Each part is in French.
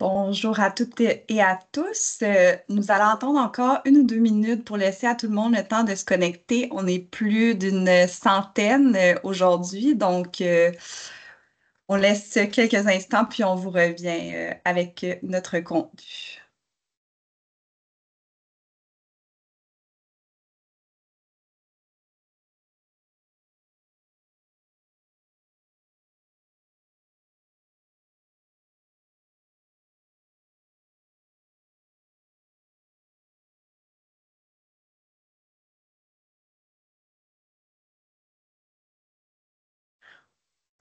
Bonjour à toutes et à tous. Nous allons attendre encore 1 ou 2 minutes pour laisser à tout le monde le temps de se connecter. On est plus d'une centaine aujourd'hui, donc on laisse quelques instants puis on vous revient avec notre contenu.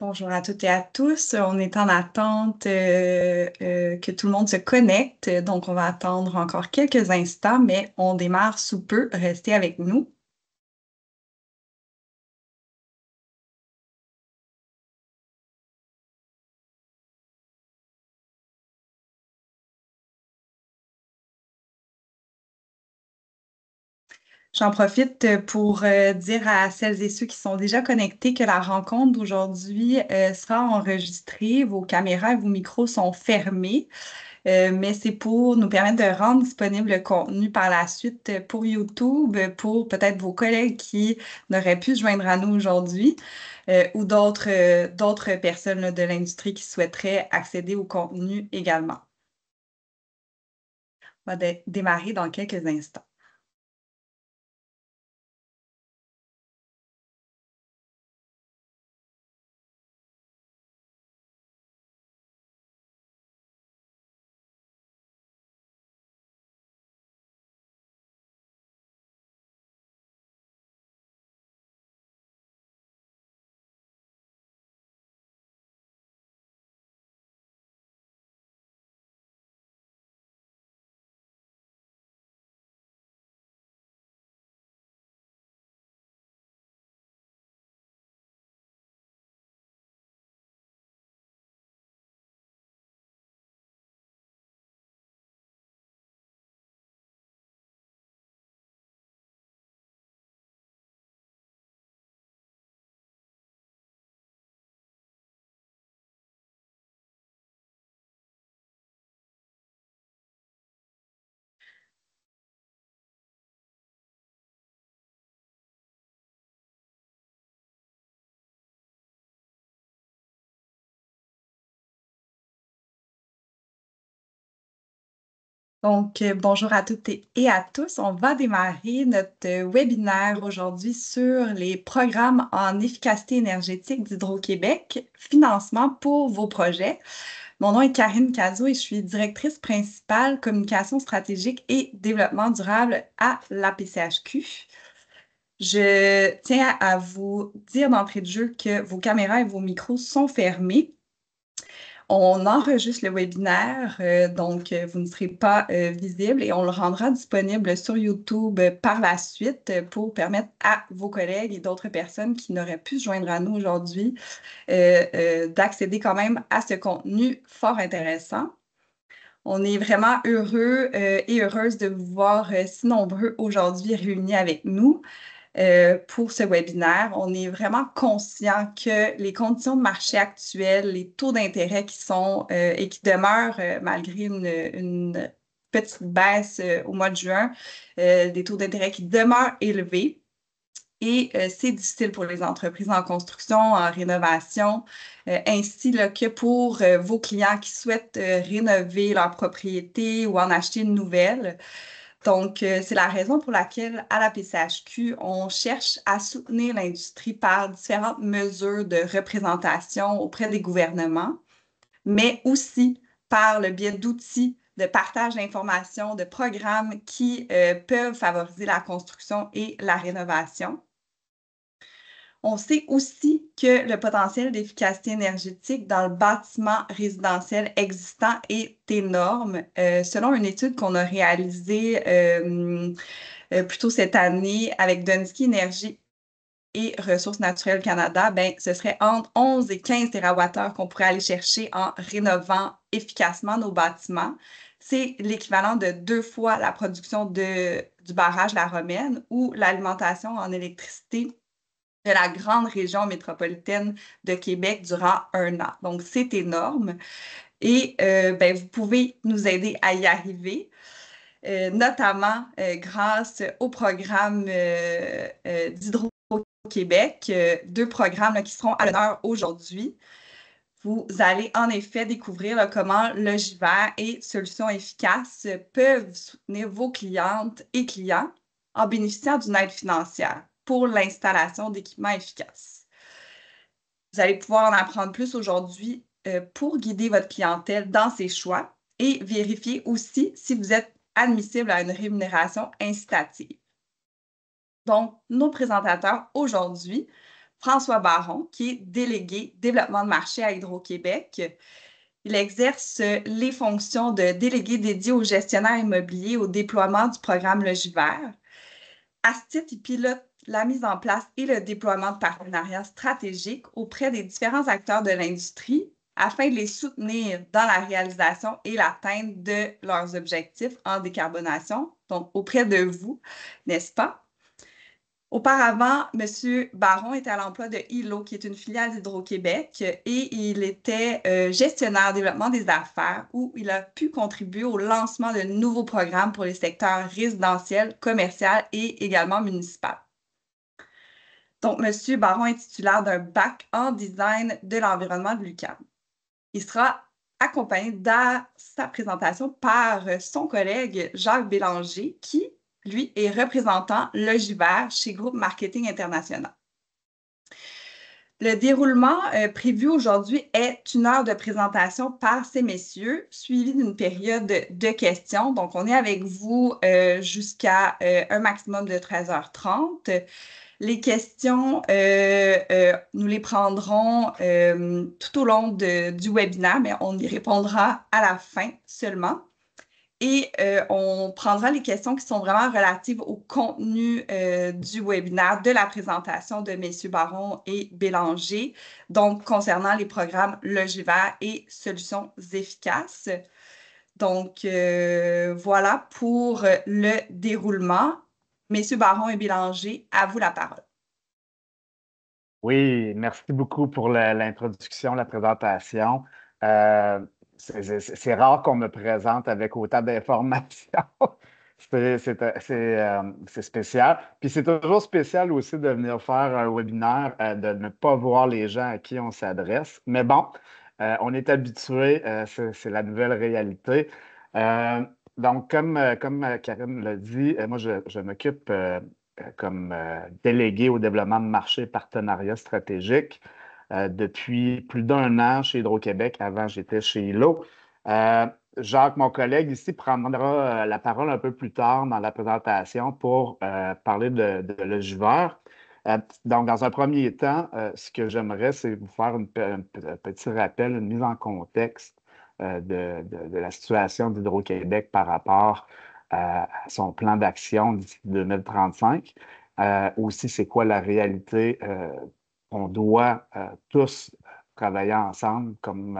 Bonjour à toutes et à tous. On est en attente que tout le monde se connecte, donc on va attendre encore quelques instants, mais on démarre sous peu. Restez avec nous. J'en profite pour dire à celles et ceux qui sont déjà connectés que la rencontre d'aujourd'hui sera enregistrée. Vos caméras et vos micros sont fermés, mais c'est pour nous permettre de rendre disponible le contenu par la suite pour YouTube, pour peut-être vos collègues qui n'auraient pu se joindre à nous aujourd'hui ou d'autres personnes là, de l'industrie qui souhaiteraient accéder au contenu également. On va démarrer dans quelques instants. Donc, bonjour à toutes et à tous. On va démarrer notre webinaire aujourd'hui sur les programmes en efficacité énergétique d'Hydro-Québec, financement pour vos projets. Mon nom est Karine Cazot et je suis directrice principale communication stratégique et développement durable à la PCHQ. Je tiens à vous dire d'entrée de jeu que vos caméras et vos micros sont fermés. On enregistre le webinaire, donc vous ne serez pas visible et on le rendra disponible sur YouTube par la suite pour permettre à vos collègues et d'autres personnes qui n'auraient pu se joindre à nous aujourd'hui d'accéder quand même à ce contenu fort intéressant. On est vraiment heureux et heureuse de vous voir si nombreux aujourd'hui réunis avec nous pour ce webinaire. On est vraiment conscient que les conditions de marché actuelles, les taux d'intérêt qui sont et qui demeurent malgré une petite baisse au mois de juin, des taux d'intérêt qui demeurent élevés. Et c'est difficile pour les entreprises en construction, en rénovation, ainsi là, que pour vos clients qui souhaitent rénover leur propriété ou en acheter une nouvelle. Donc, c'est la raison pour laquelle, à la PCHQ, on cherche à soutenir l'industrie par différentes mesures de représentation auprès des gouvernements, mais aussi par le biais d'outils de partage d'informations, de programmes qui peuvent favoriser la construction et la rénovation. On sait aussi que le potentiel d'efficacité énergétique dans le bâtiment résidentiel existant est énorme. Selon une étude qu'on a réalisée plus tôt cette année avec Dunsky Énergie et Ressources naturelles Canada, ben, ce serait entre 11 et 15 TWh qu'on pourrait aller chercher en rénovant efficacement nos bâtiments. C'est l'équivalent de 2 fois la production du barrage La Romaine ou l'alimentation en électricité de la grande région métropolitaine de Québec durant 1 an. Donc, c'est énorme. Et ben, vous pouvez nous aider à y arriver, notamment grâce au programme d'Hydro-Québec, deux programmes là, qui seront à l'honneur aujourd'hui. Vous allez en effet découvrir là, comment Logivert et Solutions efficaces peuvent soutenir vos clientes et clients en bénéficiant d'une aide financière pour l'installation d'équipements efficaces. Vous allez pouvoir en apprendre plus aujourd'hui pour guider votre clientèle dans ses choix et vérifier aussi si vous êtes admissible à une rémunération incitative. Donc, nos présentateurs aujourd'hui, François Baron, qui est délégué développement de marché à Hydro-Québec. Il exerce les fonctions de délégué dédié aux gestionnaires immobiliers au déploiement du programme Logivert. À ce titre, il pilote la mise en place et le déploiement de partenariats stratégiques auprès des différents acteurs de l'industrie afin de les soutenir dans la réalisation et l'atteinte de leurs objectifs en décarbonation, donc auprès de vous, n'est-ce pas? Auparavant, M. Baron était à l'emploi de ILO, qui est une filiale d'Hydro-Québec, et il était gestionnaire développement des affaires, où il a pu contribuer au lancement de nouveaux programmes pour les secteurs résidentiels, commercial et également municipal. Donc, M. Baron est titulaire d'un bac en design de l'environnement de l'UQAM. Il sera accompagné dans sa présentation par son collègue Jacques Bélanger, qui, lui, est représentant Logivert chez Groupe Marketing International. Le déroulement prévu aujourd'hui est 1 heure de présentation par ces messieurs, suivi d'une période de questions. Donc, on est avec vous jusqu'à un maximum de 13h30. Les questions, nous les prendrons tout au long du webinaire, mais on y répondra à la fin seulement. Et on prendra les questions qui sont vraiment relatives au contenu du webinaire, de la présentation de M. Baron et Bélanger, donc concernant les programmes Logivert et Solutions efficaces. Donc, voilà pour le déroulement. Messieurs Baron et Bélanger, à vous la parole. Oui, merci beaucoup pour l'introduction, la présentation. Euh, c'est rare qu'on me présente avec autant d'informations. C'est spécial. Puis c'est toujours spécial aussi de venir faire un webinaire, de ne pas voir les gens à qui on s'adresse. Mais bon, on est habitué, c'est la nouvelle réalité. Euh, donc, comme Karine l'a dit, moi, je m'occupe comme délégué au développement de marché et partenariat stratégique depuis plus d'1 an chez Hydro-Québec. Avant, j'étais chez ILO. Euh, Jacques, mon collègue ici, prendra la parole un peu plus tard dans la présentation pour parler de Logivert. Donc, dans un premier temps, ce que j'aimerais, c'est vous faire un petit rappel, une mise en contexte de la situation d'Hydro-Québec par rapport à son plan d'action d'ici 2035. Aussi, c'est quoi la réalité qu'on doit tous travailler ensemble comme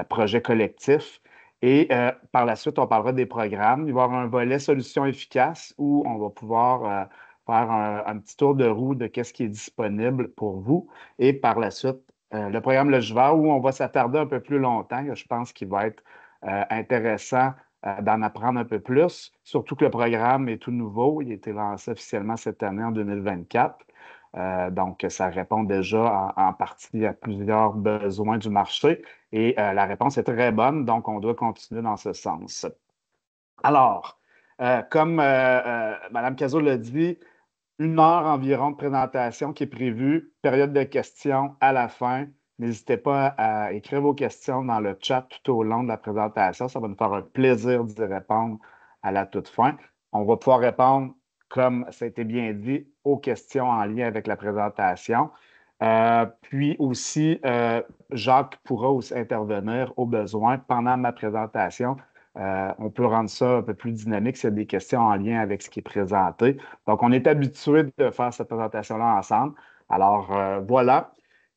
projet collectif. Et par la suite, on parlera des programmes. Il va y avoir un volet solutions efficaces où on va pouvoir faire un petit tour de roue de qu'est-ce qui est disponible pour vous. Et par la suite, le programme Logivert où on va s'attarder un peu plus longtemps. Je pense qu'il va être intéressant d'en apprendre un peu plus, surtout que le programme est tout nouveau. Il a été lancé officiellement cette année, en 2024. Donc, ça répond déjà en partie à plusieurs besoins du marché et la réponse est très bonne, donc on doit continuer dans ce sens. Alors, comme Mme Cazot l'a dit, 1 heure environ de présentation qui est prévue, période de questions à la fin. N'hésitez pas à écrire vos questions dans le chat tout au long de la présentation. Ça va nous faire un plaisir d'y répondre à la toute fin. On va pouvoir répondre, comme ça a été bien dit, aux questions en lien avec la présentation. Puis aussi, Jacques pourra aussi intervenir au besoin pendant ma présentation. On peut rendre ça un peu plus dynamique s'il y a des questions en lien avec ce qui est présenté. Donc, on est habitué de faire cette présentation-là ensemble. Alors, voilà.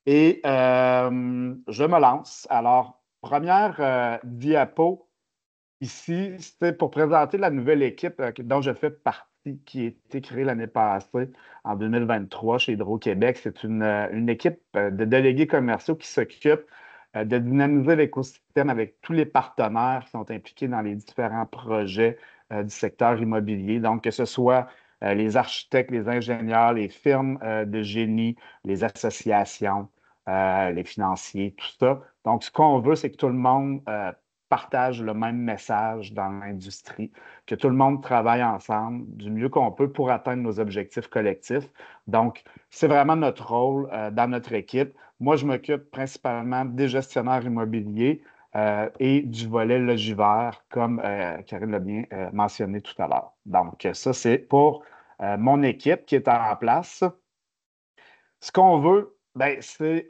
Et je me lance. Alors, première diapo ici, c'était pour présenter la nouvelle équipe dont je fais partie, qui a été créée l'année passée, en 2023, chez Hydro-Québec. C'est une équipe de délégués commerciaux qui s'occupe de dynamiser l'écosystème avec tous les partenaires qui sont impliqués dans les différents projets du secteur immobilier. Donc, que ce soit les architectes, les ingénieurs, les firmes de génie, les associations, les financiers, tout ça. Donc, ce qu'on veut, c'est que tout le monde partage le même message dans l'industrie, que tout le monde travaille ensemble du mieux qu'on peut pour atteindre nos objectifs collectifs. Donc, c'est vraiment notre rôle dans notre équipe. Moi, je m'occupe principalement des gestionnaires immobiliers et du volet logivert, comme Karine l'a bien mentionné tout à l'heure. Donc, ça, c'est pour mon équipe qui est en place. Ce qu'on veut, ben, c'est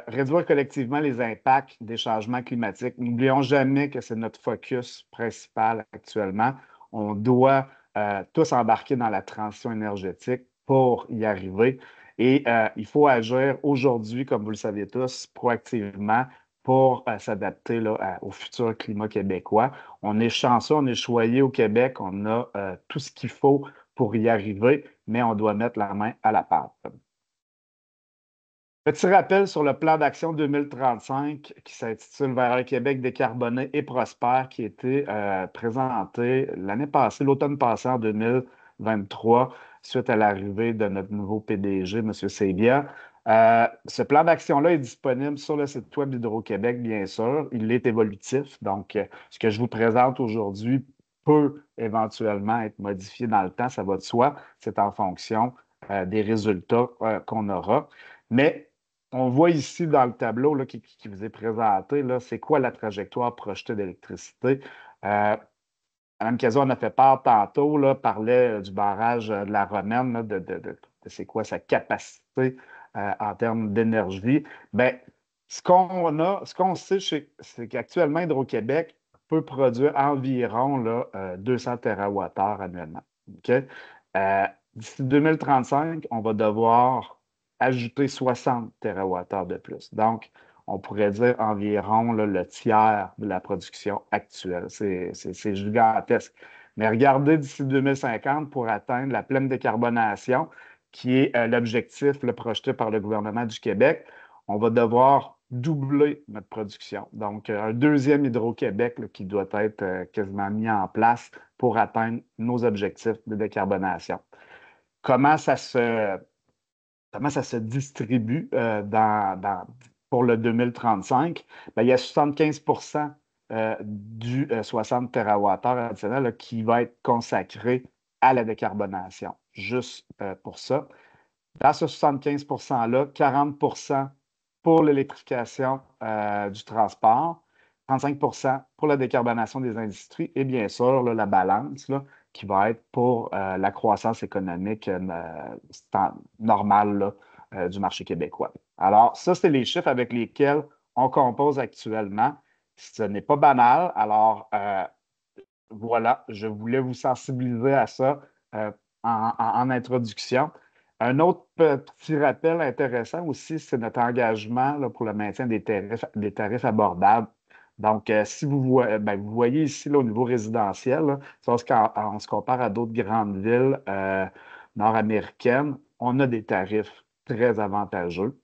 réduire collectivement les impacts des changements climatiques. N'oublions jamais que c'est notre focus principal actuellement. On doit tous embarquer dans la transition énergétique pour y arriver. Et il faut agir aujourd'hui, comme vous le savez tous, proactivement pour s'adapter là, au futur climat québécois. On est chanceux, on est choyé au Québec, on a tout ce qu'il faut pour y arriver, mais on doit mettre la main à la pâte. Petit rappel sur le plan d'action 2035 qui s'intitule Vers un Québec décarboné et prospère, qui a été présenté l'année passée, l'automne passé en 2023, suite à l'arrivée de notre nouveau PDG, M. Sebia. Ce plan d'action-là est disponible sur le site web d'Hydro-Québec, bien sûr. Il est évolutif, donc ce que je vous présente aujourd'hui peut éventuellement être modifié dans le temps, ça va de soi. C'est en fonction des résultats qu'on aura. Mais on voit ici dans le tableau là, qui vous est présenté, là, c'est quoi la trajectoire projetée d'électricité. Mme Cazot en a fait part tantôt, là, parlait du barrage de la Romaine, là, de c'est quoi sa capacité en termes d'énergie. Bien, ce qu'on sait, c'est qu'actuellement, Hydro-Québec peut produire environ là, 200 TWh annuellement. OK? D'ici 2035, on va devoir ajouter 60 TWh de plus. Donc, on pourrait dire environ là, le tiers de la production actuelle. C'est gigantesque. Mais regardez d'ici 2050 pour atteindre la pleine décarbonation, qui est l'objectif projeté par le gouvernement du Québec, on va devoir doubler notre production. Donc, un deuxième Hydro-Québec qui doit être quasiment mis en place pour atteindre nos objectifs de décarbonation. Comment ça se, comment ça se distribue pour le 2035? Bien, il y a 75 du 60 TWh additionnel là, qui va être consacré à la décarbonation, juste pour ça. Dans ce 75 %-là, 40 pour l'électrification du transport, 35 pour la décarbonation des industries et bien sûr là, la balance là, qui va être pour la croissance économique normale là, du marché québécois. Alors, ça, c'est les chiffres avec lesquels on compose actuellement. Ce n'est pas banal. Alors, voilà, je voulais vous sensibiliser à ça en introduction. Un autre petit rappel intéressant aussi, c'est notre engagement là, pour le maintien des tarifs abordables. Donc, si vous voyez ici là, au niveau résidentiel, là, on se compare à d'autres grandes villes nord-américaines, on a des tarifs très avantageux.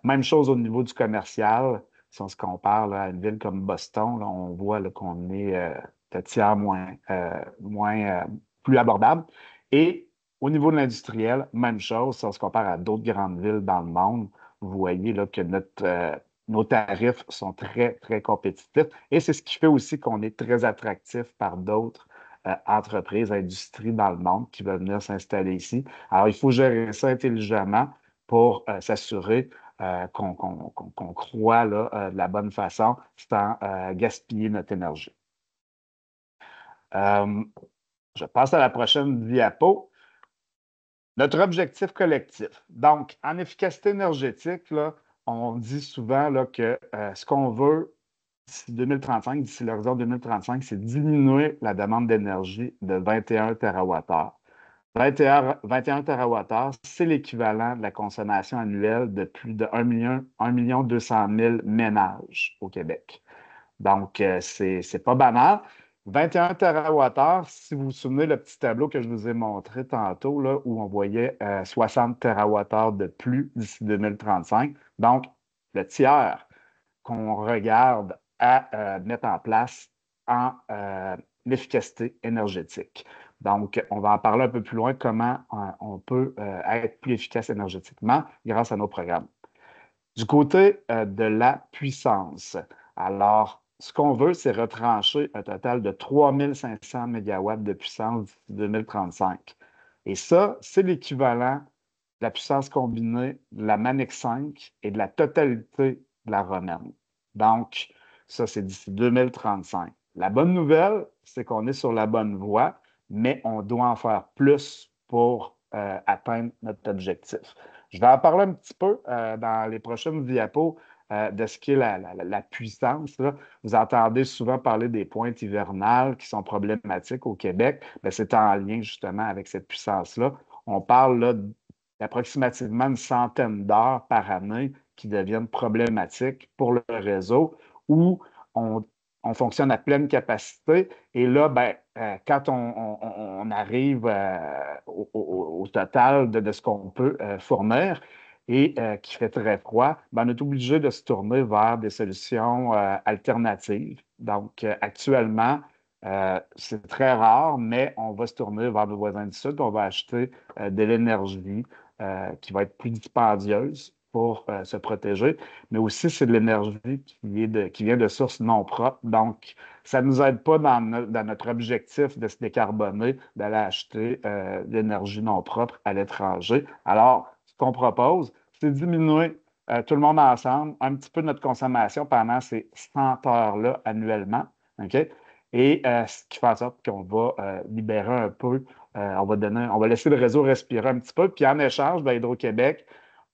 Même chose au niveau du commercial. Si on se compare là, à une ville comme Boston, là, on voit là, qu'on est de tiers plus abordable. Et au niveau de l'industriel, même chose, si on se compare à d'autres grandes villes dans le monde, vous voyez là, que nos tarifs sont très, très compétitifs. Et c'est ce qui fait aussi qu'on est très attractif par d'autres entreprises, industries dans le monde qui veulent venir s'installer ici. Alors, il faut gérer ça intelligemment pour s'assurer qu'on croit là, de la bonne façon sans gaspiller notre énergie. Je passe à la prochaine diapo. Notre objectif collectif. Donc, en efficacité énergétique, là, on dit souvent là, que ce qu'on veut d'ici 2035, d'ici l'horizon 2035, c'est diminuer la demande d'énergie de 21 TWh. 21 TWh, c'est l'équivalent de la consommation annuelle de plus de 1 million 200 000 ménages au Québec. Donc, c'est pas banal. 21 TWh, si vous vous souvenez le petit tableau que je vous ai montré tantôt, là, où on voyait 60 TWh de plus d'ici 2035. Donc, le tiers qu'on regarde à mettre en place en efficacité énergétique. Donc, on va en parler un peu plus loin, comment on peut être plus efficace énergétiquement grâce à nos programmes. Du côté de la puissance, alors, ce qu'on veut, c'est retrancher un total de 3500 mégawatts de puissance d'ici 2035. Et ça, c'est l'équivalent de la puissance combinée de la Manic 5 et de la totalité de la romaine. Donc, ça, c'est d'ici 2035. La bonne nouvelle, c'est qu'on est sur la bonne voie, mais on doit en faire plus pour atteindre notre objectif. Je vais en parler un petit peu dans les prochaines diapos de ce qu'est la puissance. Là. Vous entendez souvent parler des pointes hivernales qui sont problématiques au Québec. Bien, c'est en lien justement avec cette puissance-là. On parle là, d'approximativement une centaine d'heures par année qui deviennent problématiques pour le réseau où on, on fonctionne à pleine capacité. Et là, ben, quand on arrive au total de ce qu'on peut fournir et qui fait très froid, ben, on est obligé de se tourner vers des solutions alternatives. Donc, actuellement, c'est très rare, mais on va se tourner vers nos voisins du Sud. On va acheter de l'énergie qui va être plus dispendieuse pour se protéger, mais aussi c'est de l'énergie qui vient de sources non propres. Donc, ça ne nous aide pas dans notre objectif de se décarboner, d'aller acheter de l'énergie non propre à l'étranger. Alors, ce qu'on propose, c'est diminuer tout le monde ensemble un petit peu notre consommation pendant ces 100 heures-là annuellement. OK? Et ce qui fait en sorte qu'on va libérer un peu, on va laisser le réseau respirer un petit peu. Puis en échange, ben, Hydro-Québec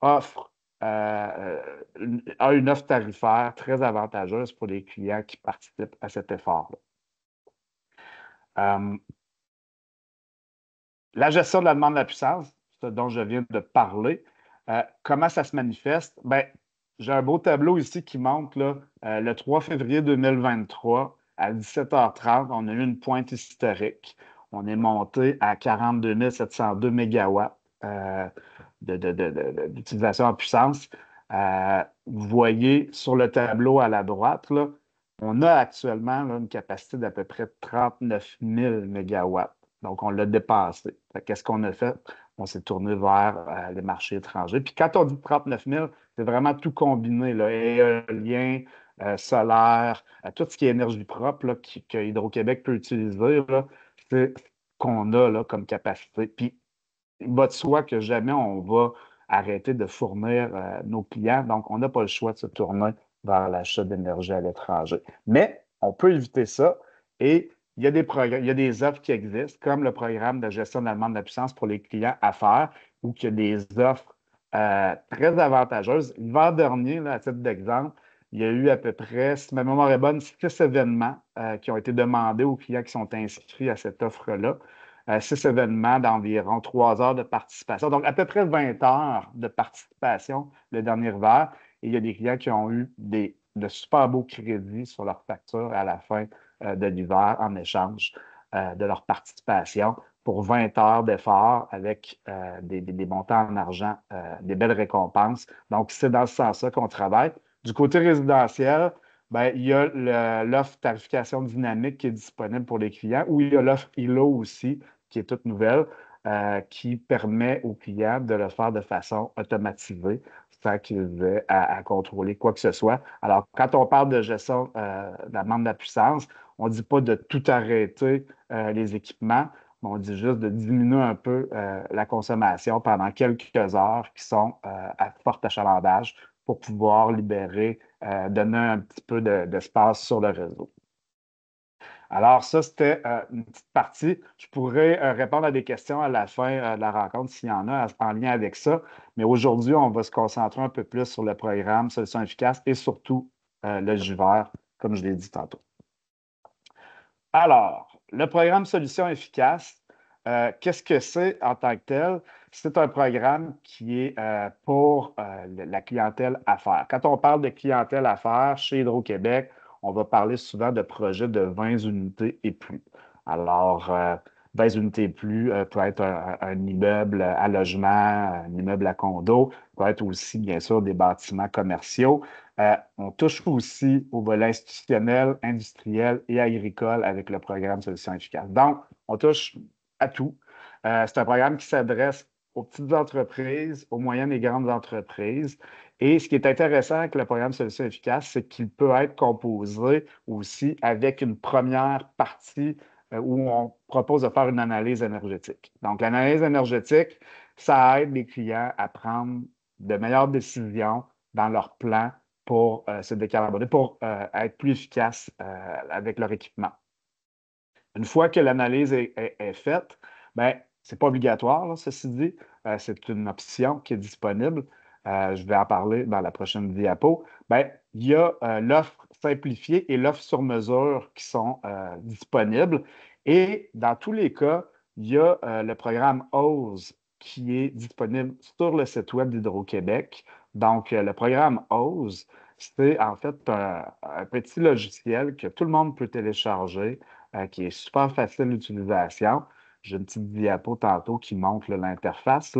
offre a une offre tarifaire très avantageuse pour les clients qui participent à cet effort-là. La gestion de la demande de la puissance, ce dont je viens de parler, comment ça se manifeste? Bien, j'ai un beau tableau ici qui montre là, le 3 février 2023 à 17h30, on a eu une pointe historique. On est monté à 42 702 mégawatts d'utilisation en puissance. Vous voyez sur le tableau à la droite, là, on a actuellement là, une capacité d'à peu près 39 000 mégawatts. Donc, on l'a dépassé. Qu'est-ce qu'on a fait? On s'est tourné vers les marchés étrangers. Puis quand on dit 39 000, c'est vraiment tout combiné, là, éolien, solaire, tout ce qui est énergie propre là, que Hydro-Québec peut utiliser, là, c'est ce qu'on a là, comme capacité. Puis, il va de soi que jamais on va arrêter de fournir nos clients. Donc, on n'a pas le choix de se tourner vers l'achat d'énergie à l'étranger. Mais on peut éviter ça et il y a des programmes, il y a des offres qui existent, comme le programme de gestion de la demande de la puissance pour les clients affaires, où il y a des offres très avantageuses. L'hiver dernier, là, à titre d'exemple, il y a eu à peu près, si ma mémoire est bonne, 6 événements qui ont été demandés aux clients qui sont inscrits à cette offre-là. 6 événements d'environ 3 heures de participation. Donc, à peu près 20 heures de participation le dernier hiver. Et il y a des clients qui ont eu de super beaux crédits sur leur facture à la fin de l'hiver en échange de leur participation pour 20 heures d'effort avec des montants en argent, des belles récompenses. Donc, c'est dans ce sens-là qu'on travaille. Du côté résidentiel, ben, il y a l'offre tarification dynamique qui est disponible pour les clients, ou il y a l'offre ILO aussi, qui est toute nouvelle, qui permet aux clients de le faire de façon automatisée, sans qu'ils aient à contrôler quoi que ce soit. Alors, quand on parle de gestion de la demande de la puissance, on ne dit pas de tout arrêter les équipements, mais on dit juste de diminuer un peu la consommation pendant quelques heures qui sont à fort achalandage pour pouvoir libérer, donner un petit peu d'espace sur le réseau. Alors, ça, c'était une petite partie. Je pourrais répondre à des questions à la fin de la rencontre s'il y en a en lien avec ça. Mais aujourd'hui, on va se concentrer un peu plus sur le programme Solutions efficaces et surtout le jus vert, comme je l'ai dit tantôt. Alors, le programme Solutions efficaces, qu'est-ce que c'est en tant que tel? C'est un programme qui est pour la clientèle affaires. Quand on parle de clientèle affaires chez Hydro-Québec, on va parler souvent de projets de 20 unités et plus. Alors, 20 unités et plus peut être un immeuble à logement, un immeuble à condo, peut être aussi, bien sûr, des bâtiments commerciaux. On touche aussi au volet institutionnel, industriel et agricole avec le programme Solutions efficaces. Donc, on touche à tout. C'est un programme qui s'adresse aux petites entreprises, aux moyennes et grandes entreprises. Et ce qui est intéressant avec le programme Solutions efficaces, c'est qu'il peut être composé aussi avec une première partie où on propose de faire une analyse énergétique. Donc, l'analyse énergétique, ça aide les clients à prendre de meilleures décisions dans leur plan pour se décarboner, pour être plus efficace avec leur équipement. Une fois que l'analyse est faite, ben, ce n'est pas obligatoire, là, ceci dit. C'est une option qui est disponible. Je vais en parler dans la prochaine diapo. Ben, il y a l'offre simplifiée et l'offre sur mesure qui sont disponibles. Et dans tous les cas, il y a le programme OSE qui est disponible sur le site web d'Hydro-Québec. Donc, le programme OSE, c'est en fait un petit logiciel que tout le monde peut télécharger qui est super facile d'utilisation. J'ai une petite diapo tantôt qui montre l'interface.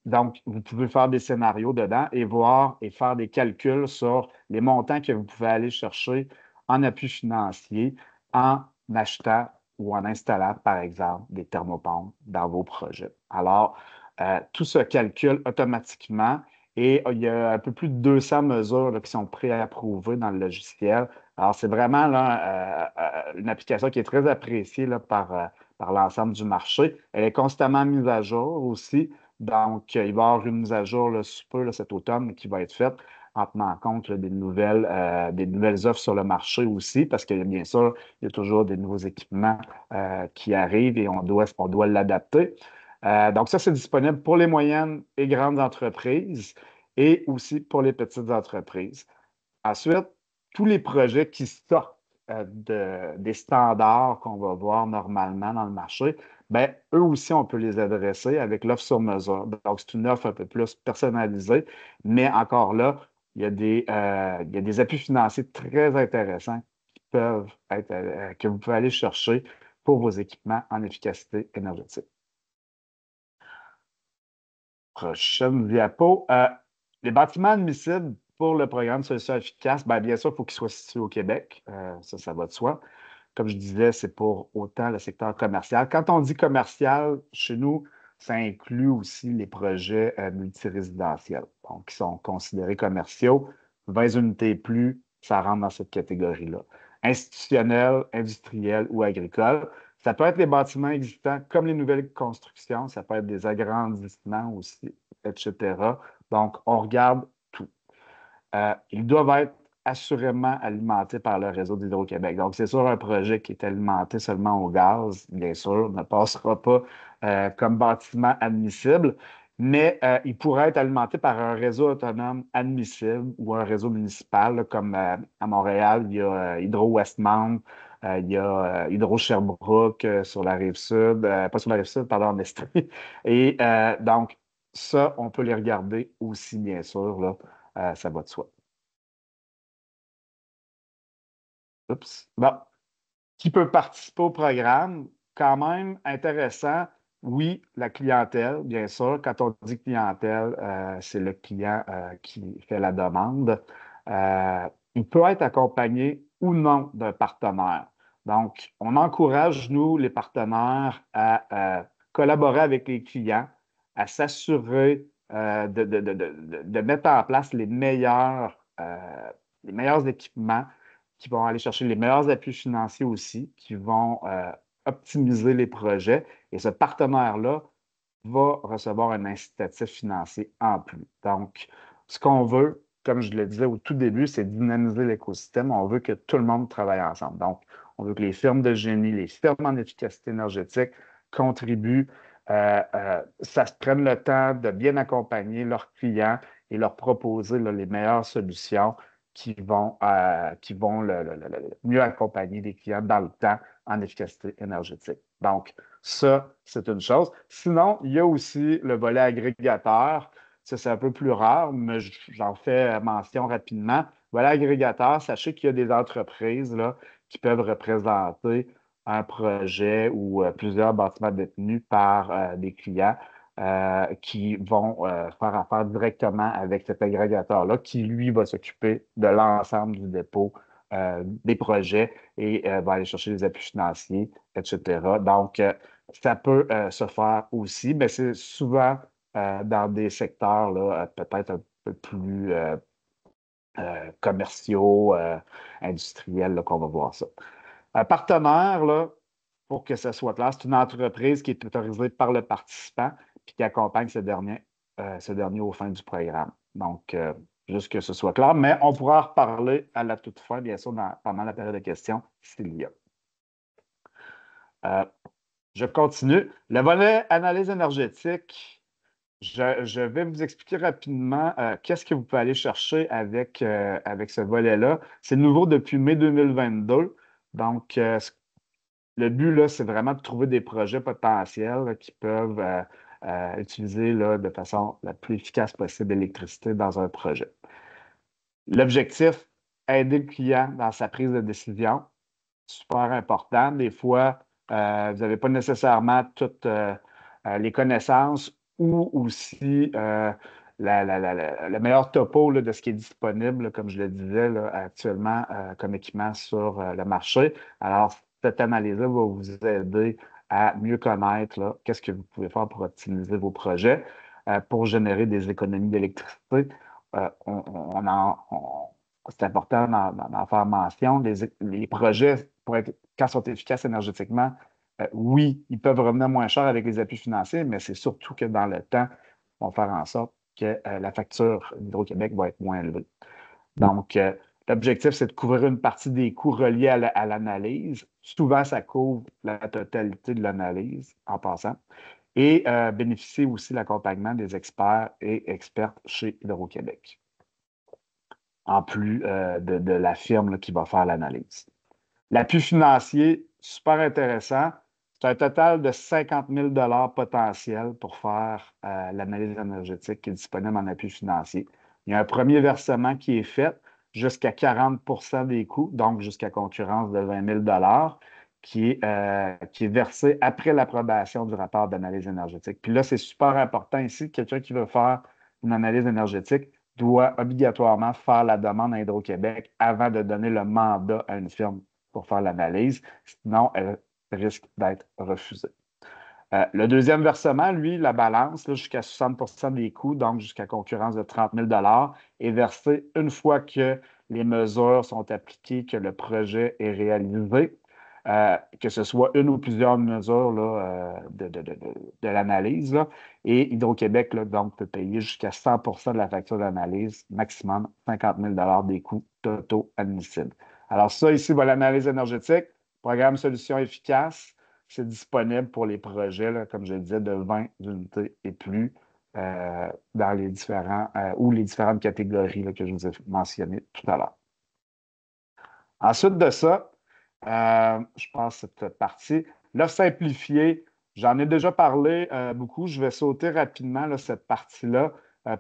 Donc, vous pouvez faire des scénarios dedans et voir et faire des calculs sur les montants que vous pouvez aller chercher en appui financier en achetant ou en installant, par exemple, des thermopompes dans vos projets. Alors, tout se calcule automatiquement et il y a un peu plus de 200 mesures là, qui sont préapprouvées dans le logiciel. Alors, c'est vraiment là, une application qui est très appréciée là, par l'ensemble du marché. Elle est constamment mise à jour aussi. Donc, il va y avoir une mise à jour là, sous peu, là, cet automne qui va être faite en tenant compte là, des nouvelles offres sur le marché aussi, parce que bien sûr, il y a toujours des nouveaux équipements qui arrivent et on doit l'adapter. Donc, ça, c'est disponible pour les moyennes et grandes entreprises et aussi pour les petites entreprises. Ensuite, tous les projets qui sortent des standards qu'on va voir normalement dans le marché, ben, eux aussi, on peut les adresser avec l'offre sur mesure. Donc, c'est une offre un peu plus personnalisée, mais encore là, il y a des appuis financiers très intéressants qui peuvent être, que vous pouvez aller chercher pour vos équipements en efficacité énergétique. Prochaine diapo. Les bâtiments admissibles pour le programme Solutions efficaces, bien sûr, il faut qu'ils soient situés au Québec. Ça va de soi. Comme je disais, c'est pour autant le secteur commercial. Quand on dit commercial, chez nous, ça inclut aussi les projets multirésidentiels, donc qui sont considérés commerciaux. 20 unités et plus, ça rentre dans cette catégorie-là. Institutionnel, industriel ou agricole. Ça peut être les bâtiments existants comme les nouvelles constructions, ça peut être des agrandissements aussi, etc. Donc, on regarde tout. Ils doivent être assurément alimentés par le réseau d'Hydro-Québec. Donc, c'est sûr, un projet qui est alimenté seulement au gaz, bien sûr, ne passera pas comme bâtiment admissible, mais il pourrait être alimenté par un réseau autonome admissible ou un réseau municipal, là, comme à Montréal, il y a Hydro-Westmount, il y a Hydro-Sherbrooke sur la rive sud, pas sur la rive sud, pardon, en Estrie. Et donc, ça, on peut les regarder aussi, bien sûr, là, ça va de soi. Oups. Bon. Qui peut participer au programme? Quand même intéressant. Oui, la clientèle, bien sûr. Quand on dit clientèle, c'est le client qui fait la demande. Il peut être accompagné ou non d'un partenaire. Donc, on encourage, nous, les partenaires, à collaborer avec les clients, à s'assurer de mettre en place les meilleurs équipements qui vont aller chercher les meilleurs appuis financiers aussi, qui vont optimiser les projets. Et ce partenaire-là va recevoir un incitatif financier en plus. Donc, ce qu'on veut, comme je le disais au tout début, c'est dynamiser l'écosystème. On veut que tout le monde travaille ensemble. Donc, on veut que les firmes de génie, les firmes en efficacité énergétique contribuent, ça se prenne le temps de bien accompagner leurs clients et leur proposer là, les meilleures solutions qui vont mieux accompagner les clients dans le temps en efficacité énergétique. Donc, ça, c'est une chose. Sinon, il y a aussi le volet agrégateur. Ça, c'est un peu plus rare, mais j'en fais mention rapidement. Volet agrégateur, sachez qu'il y a des entreprises là, qui peuvent représenter un projet ou plusieurs bâtiments détenus par des clients. qui vont faire affaire directement avec cet agrégateur-là qui, lui, va s'occuper de l'ensemble du dépôt des projets et va aller chercher les appuis financiers, etc. Donc, ça peut se faire aussi, mais c'est souvent dans des secteurs là, peut-être un peu plus commerciaux, industriels, là, qu'on va voir ça. Un partenaire, là, pour que ce soit clair, c'est une entreprise qui est autorisée par le participant puis qui accompagne ce dernier au fin du programme. Donc, juste que ce soit clair, mais on pourra en reparler à la toute fin, bien sûr, pendant la période de questions, s'il y a. Euh, je continue. Le volet analyse énergétique, je vais vous expliquer rapidement qu'est-ce que vous pouvez aller chercher avec ce volet-là. C'est nouveau depuis mai 2022. Donc, le but, là, c'est vraiment de trouver des projets potentiels là, qui peuvent utiliser là, de façon la plus efficace possible l'électricité dans un projet. L'objectif, aider le client dans sa prise de décision, super important. Des fois, vous n'avez pas nécessairement toutes les connaissances ou aussi le meilleur topo là, de ce qui est disponible, là, comme je le disais là, actuellement comme équipement sur le marché. Alors, cette analyse-là va vous aider à mieux connaître là, qu'est-ce que vous pouvez faire pour optimiser vos projets, pour générer des économies d'électricité. C'est important d'en faire mention. Les projets, quand ils sont efficaces énergétiquement, oui, ils peuvent revenir moins cher avec les appuis financiers, mais c'est surtout que dans le temps, ils vont faire en sorte que la facture d'Hydro-Québec va être moins élevée. Donc, l'objectif, c'est de couvrir une partie des coûts reliés à l'analyse. Souvent, ça couvre la totalité de l'analyse en passant. Et bénéficier aussi de l'accompagnement des experts et expertes chez Hydro-Québec, en plus de la firme là, qui va faire l'analyse. L'appui financier, super intéressant. C'est un total de 50 000 potentiel pour faire l'analyse énergétique qui est disponible en appui financier. Il y a un premier versement qui est fait jusqu'à 40 des coûts, donc jusqu'à concurrence de 20 000 qui est versé après l'approbation du rapport d'analyse énergétique. Puis là, c'est super important ici. Quelqu'un qui veut faire une analyse énergétique doit obligatoirement faire la demande à Hydro-Québec avant de donner le mandat à une firme pour faire l'analyse. Sinon, elle risque d'être refusée. Le deuxième versement, lui, la balance, jusqu'à 60 des coûts, donc jusqu'à concurrence de 30 000 est versé une fois que les mesures sont appliquées, que le projet est réalisé, que ce soit une ou plusieurs mesures là, de l'analyse. Là. Et Hydro-Québec, là, donc, peut payer jusqu'à 100 de la facture d'analyse, maximum 50 000 des coûts totaux admissibles. Alors ça, ici, voilà l'analyse énergétique, programme solution efficace. C'est disponible pour les projets, là, comme je le disais, de 20 unités et plus dans les différents ou les différentes catégories là, que je vous ai mentionnées tout à l'heure. Ensuite de ça, je passe cette partie. L'offre simplifiée, j'en ai déjà parlé beaucoup. Je vais sauter rapidement là, cette partie-là.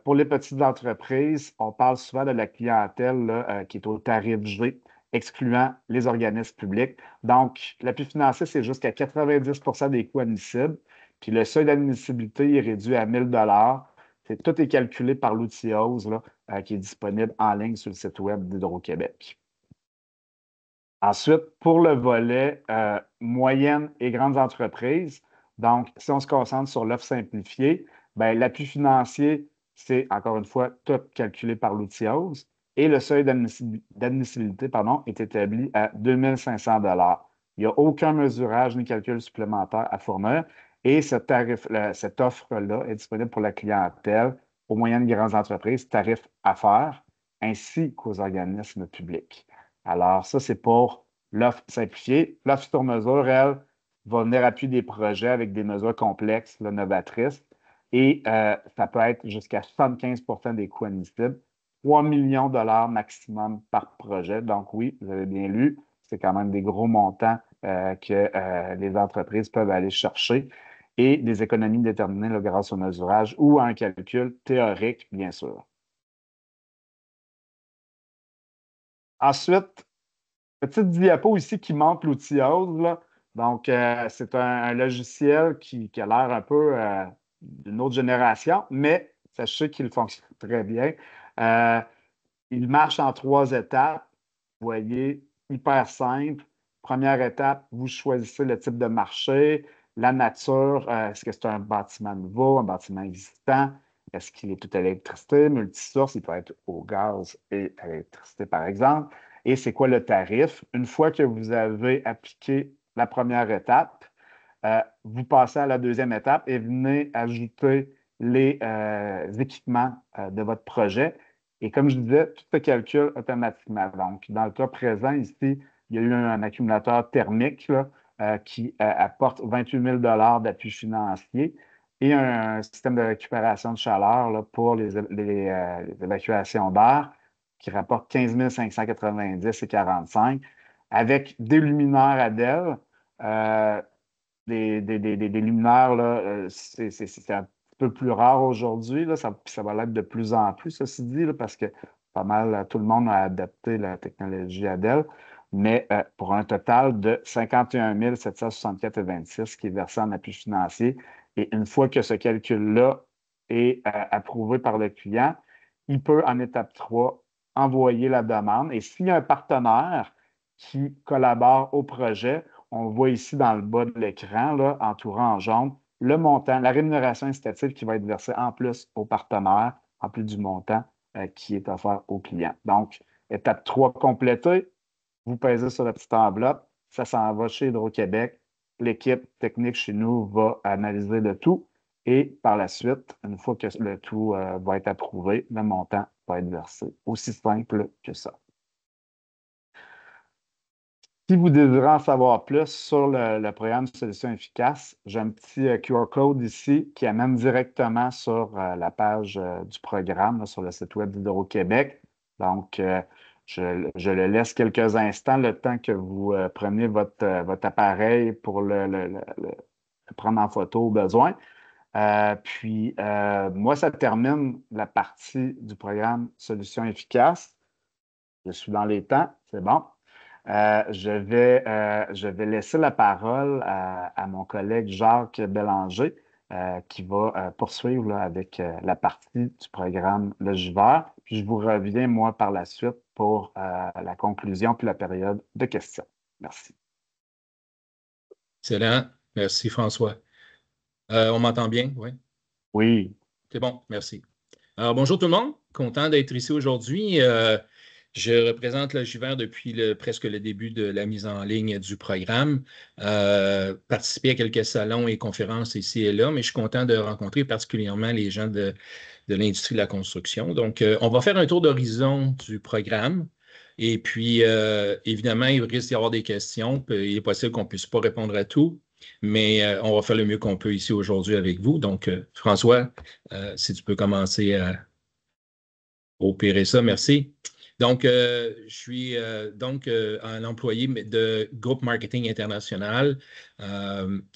Pour les petites entreprises, on parle souvent de la clientèle là, qui est au tarif G, excluant les organismes publics. Donc, l'appui financier, c'est jusqu'à 90 des coûts admissibles. Puis le seuil d'admissibilité est réduit à 1 000 Tout est calculé par l'outil OSE là, qui est disponible en ligne sur le site web d'Hydro-Québec. Ensuite, pour le volet moyennes et grandes entreprises, donc si on se concentre sur l'offre simplifiée, ben, l'appui financier, c'est encore une fois tout calculé par l'outil OSE et le seuil d'admissibilité est établi à 2 500 Il n'y a aucun mesurage ni calcul supplémentaire à fournir et cette offre-là est disponible pour la clientèle aux moyennes et grandes entreprises, tarif affaires, ainsi qu'aux organismes publics. Alors, ça, c'est pour l'offre simplifiée. L'offre sur mesure, elle, va venir appuyer des projets avec des mesures complexes, là, novatrices, et ça peut être jusqu'à 75 des coûts admissibles, 3 millions de dollars maximum par projet. Donc, oui, vous avez bien lu, c'est quand même des gros montants que les entreprises peuvent aller chercher et des économies déterminées là, grâce au mesurage ou à un calcul théorique, bien sûr. Ensuite, petite diapo ici qui montre l'outil OSE. Là. Donc, c'est un logiciel qui a l'air un peu d'une autre génération, mais sachez qu'il fonctionne très bien. Il marche en 3 étapes. Vous voyez, hyper simple. Première étape, vous choisissez le type de marché, la nature, est-ce que c'est un bâtiment nouveau, un bâtiment existant, est-ce qu'il est tout à l'électricité, multisource, il peut être au gaz et à l'électricité, par exemple, et c'est quoi le tarif. Une fois que vous avez appliqué la première étape, vous passez à la deuxième étape et venez ajouter les équipements de votre projet. Et comme je disais, tout se calcule automatiquement. Donc, dans le cas présent, ici, il y a eu un accumulateur thermique là, qui apporte 28 000 d'appui financier et un système de récupération de chaleur là, pour les évacuations d'air qui rapporte 15 590 et 45 avec des luminaires Adel. Des luminaires, là, c'est un peu plus rare aujourd'hui. Là, ça va l'être de plus en plus, ceci dit, là, parce que pas mal tout le monde a adapté la technologie Adel, mais pour un total de 51 764,26 qui est versé en appui financier. Et une fois que ce calcul-là est approuvé par le client, il peut, en étape 3, envoyer la demande. Et s'il y a un partenaire qui collabore au projet, on voit ici dans le bas de l'écran, là, entourant en jaune, le montant, la rémunération incitative qui va être versée en plus au partenaire, en plus du montant qui est offert au client. Donc, étape 3 complétée, vous pèsez sur la petite enveloppe, ça s'en va chez Hydro-Québec. L'équipe technique chez nous va analyser le tout et par la suite, une fois que le tout va être approuvé, le montant va être versé. Aussi simple que ça. Si vous désirez en savoir plus sur le programme Solutions efficaces, j'ai un petit QR code ici qui amène directement sur la page du programme, là, sur le site web d'Hydro-Québec. Donc, je le laisse quelques instants, le temps que vous preniez votre appareil pour le prendre en photo au besoin. Moi, ça termine la partie du programme Solutions efficaces. Je suis dans les temps, c'est bon. Je vais laisser la parole à mon collègue Jacques Bélanger qui va poursuivre là, avec la partie du programme Logivert. Puis je vous reviens, moi, par la suite pour la conclusion puis la période de questions. Merci. Excellent. Merci, François. On m'entend bien? Oui. Oui. C'est bon, merci. Alors, bonjour tout le monde. Content d'être ici aujourd'hui. Je représente Logivert depuis presque le début de la mise en ligne du programme. Participé à quelques salons et conférences ici et là, mais je suis content de rencontrer particulièrement les gens de l'industrie de la construction. Donc, on va faire un tour d'horizon du programme. Et puis, évidemment, il risque d'y avoir des questions. Il est possible qu'on ne puisse pas répondre à tout, mais on va faire le mieux qu'on peut ici aujourd'hui avec vous. Donc, François, si tu peux commencer à opérer ça, merci. Donc, je suis un employé de Groupe Marketing International,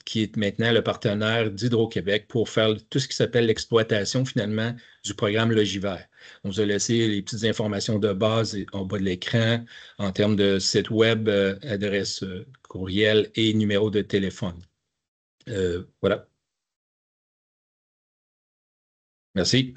qui est maintenant le partenaire d'Hydro-Québec pour faire tout ce qui s'appelle l'exploitation, finalement, du programme Logivert. On vous a laissé les petites informations de base en bas de l'écran en termes de site web, adresse courriel et numéro de téléphone. Voilà. Merci.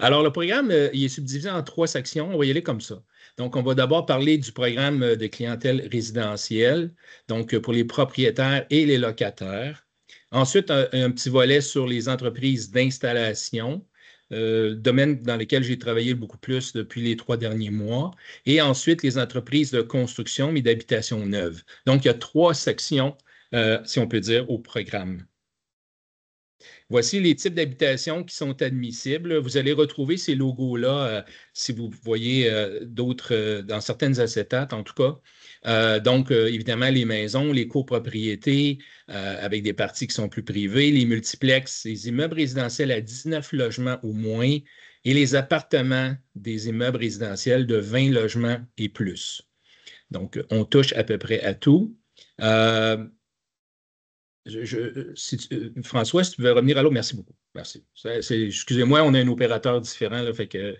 Alors, le programme, il est subdivisé en 3 sections. On va y aller comme ça. Donc, on va d'abord parler du programme de clientèle résidentielle, donc pour les propriétaires et les locataires. Ensuite, un petit volet sur les entreprises d'installation, domaine dans lequel j'ai travaillé beaucoup plus depuis les 3 derniers mois. Et ensuite, les entreprises de construction, mais d'habitation neuve. Donc, il y a 3 sections, si on peut dire, au programme. Voici les types d'habitations qui sont admissibles. Vous allez retrouver ces logos-là si vous voyez d'autres, dans certaines acétates en tout cas. Donc, évidemment, les maisons, les copropriétés avec des parties qui sont plus privées, les multiplex, les immeubles résidentiels à 19 logements ou moins et les appartements des immeubles résidentiels de 20 logements et plus. Donc, on touche à peu près à tout. François, si tu veux revenir à l'eau, merci beaucoup. Merci. Excusez-moi, on a un opérateur différent, là, fait que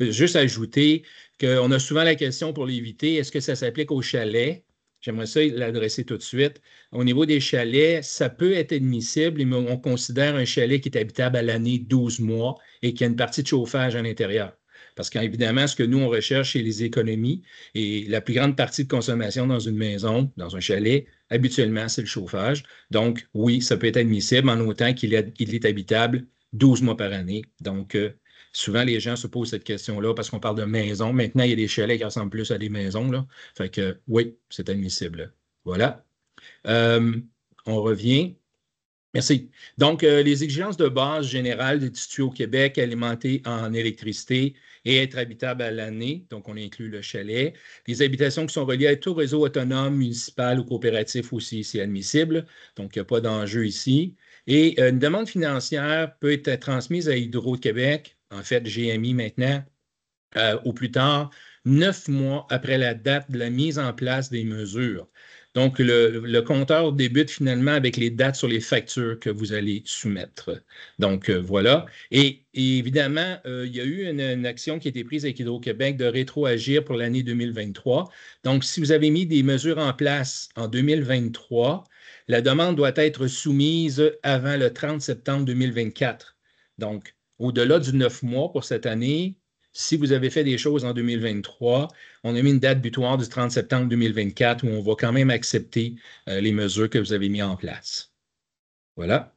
juste ajouter qu'on a souvent la question pour l'éviter, est-ce que ça s'applique au chalet? j'aimerais ça l'adresser tout de suite. Au niveau des chalets, ça peut être admissible, mais on considère un chalet qui est habitable à l'année 12 mois et qui a une partie de chauffage à l'intérieur. Parce qu'évidemment, ce que nous, on recherche, c'est les économies. Et la plus grande partie de consommation dans une maison, dans un chalet, habituellement, c'est le chauffage. Donc, oui, ça peut être admissible en autant qu'il est habitable 12 mois par année. Donc, souvent, les gens se posent cette question-là parce qu'on parle de maison. Maintenant, il y a des chalets qui ressemblent plus à des maisons, là. Fait que, oui, c'est admissible. Voilà. Euh, on revient. Merci. Donc, les exigences de base générales des tissus au Québec, alimenter en électricité et être habitable à l'année, donc on inclut le chalet. Les habitations qui sont reliées à tout réseau autonome, municipal ou coopératif aussi, c'est admissible, donc il n'y a pas d'enjeu ici. Et une demande financière peut être transmise à Hydro-Québec, en fait GMI maintenant, au plus tard 9 mois après la date de la mise en place des mesures. Donc, le compteur débute finalement avec les dates sur les factures que vous allez soumettre. Donc, voilà. Et évidemment, il y a eu une action qui a été prise avec Hydro-Québec de rétroagir pour l'année 2023. Donc, si vous avez mis des mesures en place en 2023, la demande doit être soumise avant le 30 septembre 2024. Donc, au-delà du 9 mois pour cette année, si vous avez fait des choses en 2023, on a mis une date butoir du 30 septembre 2024 où on va quand même accepter les mesures que vous avez mises en place. Voilà.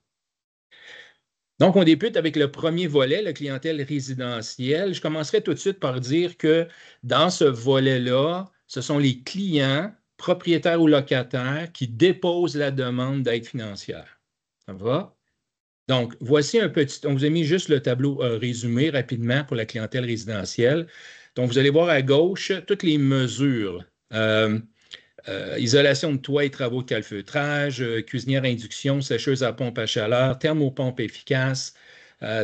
Donc, on débute avec le premier volet, la clientèle résidentielle. Je commencerai tout de suite par dire que dans ce volet-là, ce sont les clients, propriétaires ou locataires, qui déposent la demande d'aide financière. Ça va? Donc, voici un petit. On vous a mis juste le tableau résumé rapidement pour la clientèle résidentielle. Donc, vous allez voir à gauche toutes les mesures. Isolation de toit et travaux de calfeutrage, cuisinière à induction, sécheuse à pompe à chaleur, thermopompe efficace,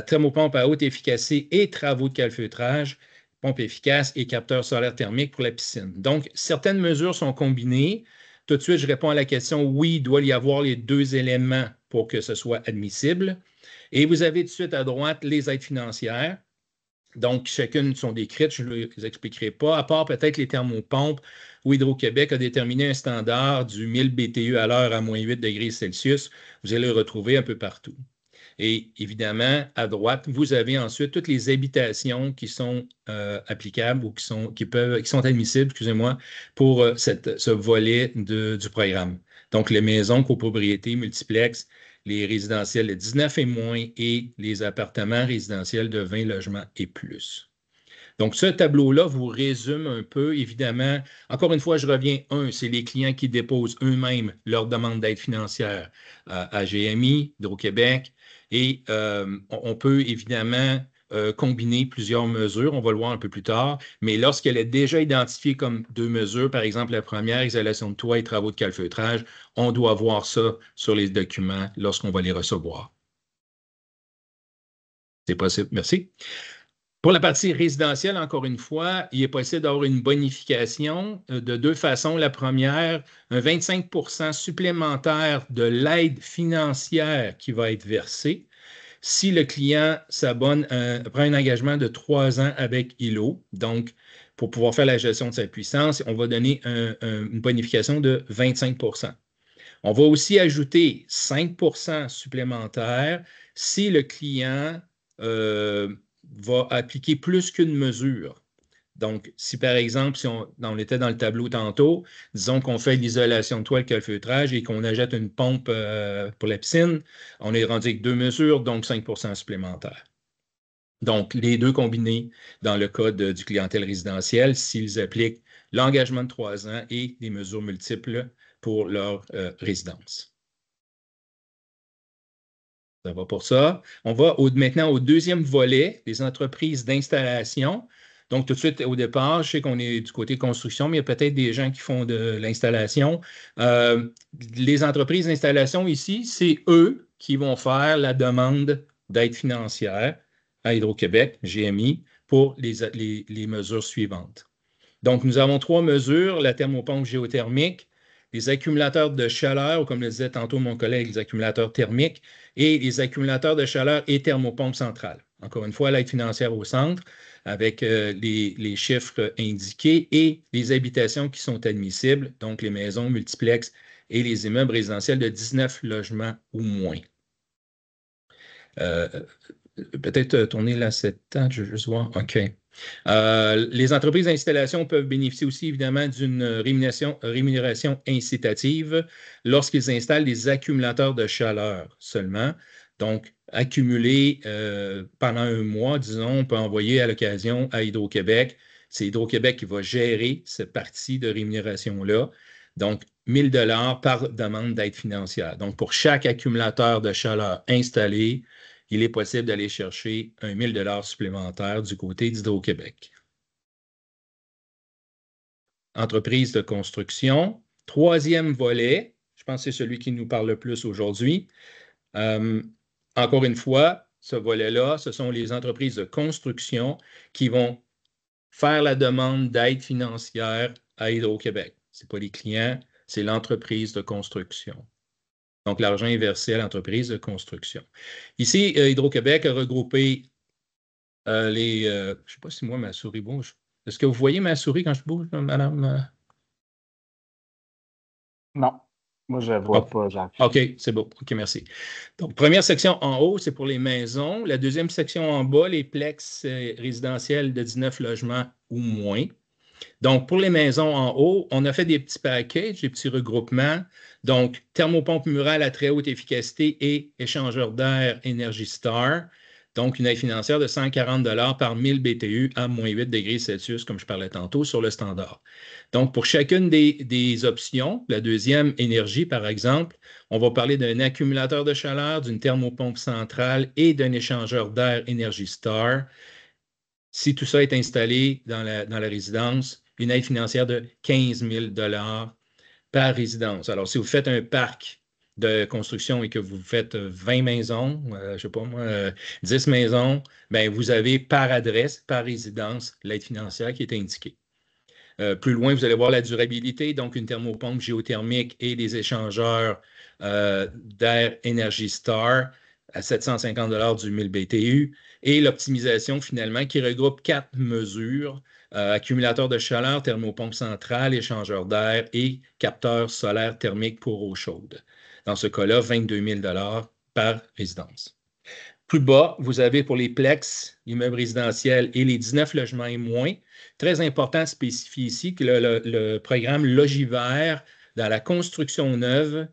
thermopompe à haute efficacité et travaux de calfeutrage, pompe efficace et capteur solaire thermique pour la piscine. Donc, certaines mesures sont combinées. Tout de suite, je réponds à la question, oui, il doit y avoir les deux éléments pour que ce soit admissible. Et vous avez tout de suite à droite les aides financières. Donc, chacune sont décrites, je ne les expliquerai pas, à part peut-être les thermopompes où Hydro-Québec a déterminé un standard du 1000 BTU à l'heure à moins 8 degrés Celsius. Vous allez le retrouver un peu partout. Et évidemment, à droite, vous avez ensuite toutes les habitations qui sont applicables ou qui sont admissibles, excusez-moi, pour ce volet du programme. Donc, les maisons, copropriétés, multiplex, les résidentiels de 19 et moins et les appartements résidentiels de 20 logements et plus. Donc, ce tableau-là vous résume un peu, évidemment. Encore une fois, je reviens, c'est les clients qui déposent eux-mêmes leur demande d'aide financière à GMI, Hydro-Québec, et on peut évidemment combiner plusieurs mesures, on va le voir un peu plus tard, mais lorsqu'elle est déjà identifiée comme deux mesures, par exemple la première, isolation de toit et travaux de calfeutrage, on doit voir ça sur les documents lorsqu'on va les recevoir. C'est possible, merci. Pour la partie résidentielle, encore une fois, il est possible d'avoir une bonification de deux façons. La première, un 25 supplémentaire de l'aide financière qui va être versée si le client s'abonne, prend un engagement de 3 ans avec ILO. Donc, pour pouvoir faire la gestion de sa puissance, on va donner une bonification de 25 On va aussi ajouter 5 supplémentaires si le client va appliquer plus qu'une mesure. Donc, si par exemple, si on était dans le tableau tantôt, disons qu'on fait l'isolation de toit, le calfeutrage et qu'on ajoute une pompe pour la piscine, on est rendu avec deux mesures, donc 5 supplémentaires. Donc, les deux combinés dans le cas du clientèle résidentiel, s'ils appliquent l'engagement de 3 ans et des mesures multiples pour leur résidence. Ça va pour ça. On va maintenant au deuxième volet, les entreprises d'installation. Donc, tout de suite, au départ, je sais qu'on est du côté construction, mais il y a peut-être des gens qui font de l'installation. Les entreprises d'installation ici, c'est eux qui vont faire la demande d'aide financière à Hydro-Québec, GMI, pour les mesures suivantes. Donc, nous avons 3 mesures, la thermopompe géothermique, les accumulateurs de chaleur, ou comme le disait tantôt mon collègue, les accumulateurs thermiques, et les accumulateurs de chaleur et thermopompe centrale. Encore une fois, l'aide financière au centre avec les chiffres indiqués et les habitations qui sont admissibles, donc les maisons multiplex et les immeubles résidentiels de 19 logements ou moins. Peut-être tourner là cette table, je veux juste voir. OK. Les entreprises d'installation peuvent bénéficier aussi évidemment d'une rémunération incitative lorsqu'ils installent des accumulateurs de chaleur seulement. Donc, accumuler pendant un mois, disons, on peut envoyer à l'occasion à Hydro-Québec. C'est Hydro-Québec qui va gérer cette partie de rémunération-là. Donc, 1 000 par demande d'aide financière. Donc, pour chaque accumulateur de chaleur installé, il est possible d'aller chercher 1 000 supplémentaire du côté d'Hydro-Québec. Entreprise de construction. Troisième volet, je pense que c'est celui qui nous parle le plus aujourd'hui. Encore une fois, ce volet-là, ce sont les entreprises de construction qui vont faire la demande d'aide financière à Hydro-Québec. Ce n'est pas les clients, c'est l'entreprise de construction. Donc, l'argent est versé à l'entreprise de construction. Ici, Hydro-Québec a regroupé les... je ne sais pas si moi, ma souris bouge. Est-ce que vous voyez ma souris quand je bouge, madame? Non, moi, je ne vois pas, Jacques. OK, c'est beau. OK, merci. Donc, première section en haut, c'est pour les maisons. La deuxième section en bas, les plex résidentiels de 19 logements ou moins. Donc, pour les maisons en haut, on a fait des petits packages, des petits regroupements. Donc, thermopompe murale à très haute efficacité et échangeur d'air Energy Star. Donc, une aide financière de 140 par 1000 BTU à moins 8 degrés Celsius, comme je parlais tantôt, sur le standard. Donc, pour chacune des options, la deuxième, énergie, par exemple, on va parler d'un accumulateur de chaleur, d'une thermopompe centrale et d'un échangeur d'air Energy Star. Si tout ça est installé dans la résidence, une aide financière de 15 000 par résidence. Alors, si vous faites un parc de construction et que vous faites 20 maisons, je ne sais pas moi, 10 maisons, bien, vous avez par adresse, par résidence, l'aide financière qui est indiquée. Plus loin, vous allez voir la durabilité, donc une thermopompe géothermique et des échangeurs d'air Energy Star à 750 du 1000 BTU et l'optimisation finalement qui regroupe 4 mesures, accumulateur de chaleur, thermopompe centrale, échangeur d'air et capteur solaire thermique pour eau chaude. Dans ce cas-là, 22 000 par résidence. Plus bas, vous avez pour les plex, l'immeuble résidentiel et les 19 logements et moins. Très important de spécifier ici que le programme Logivert dans la construction neuve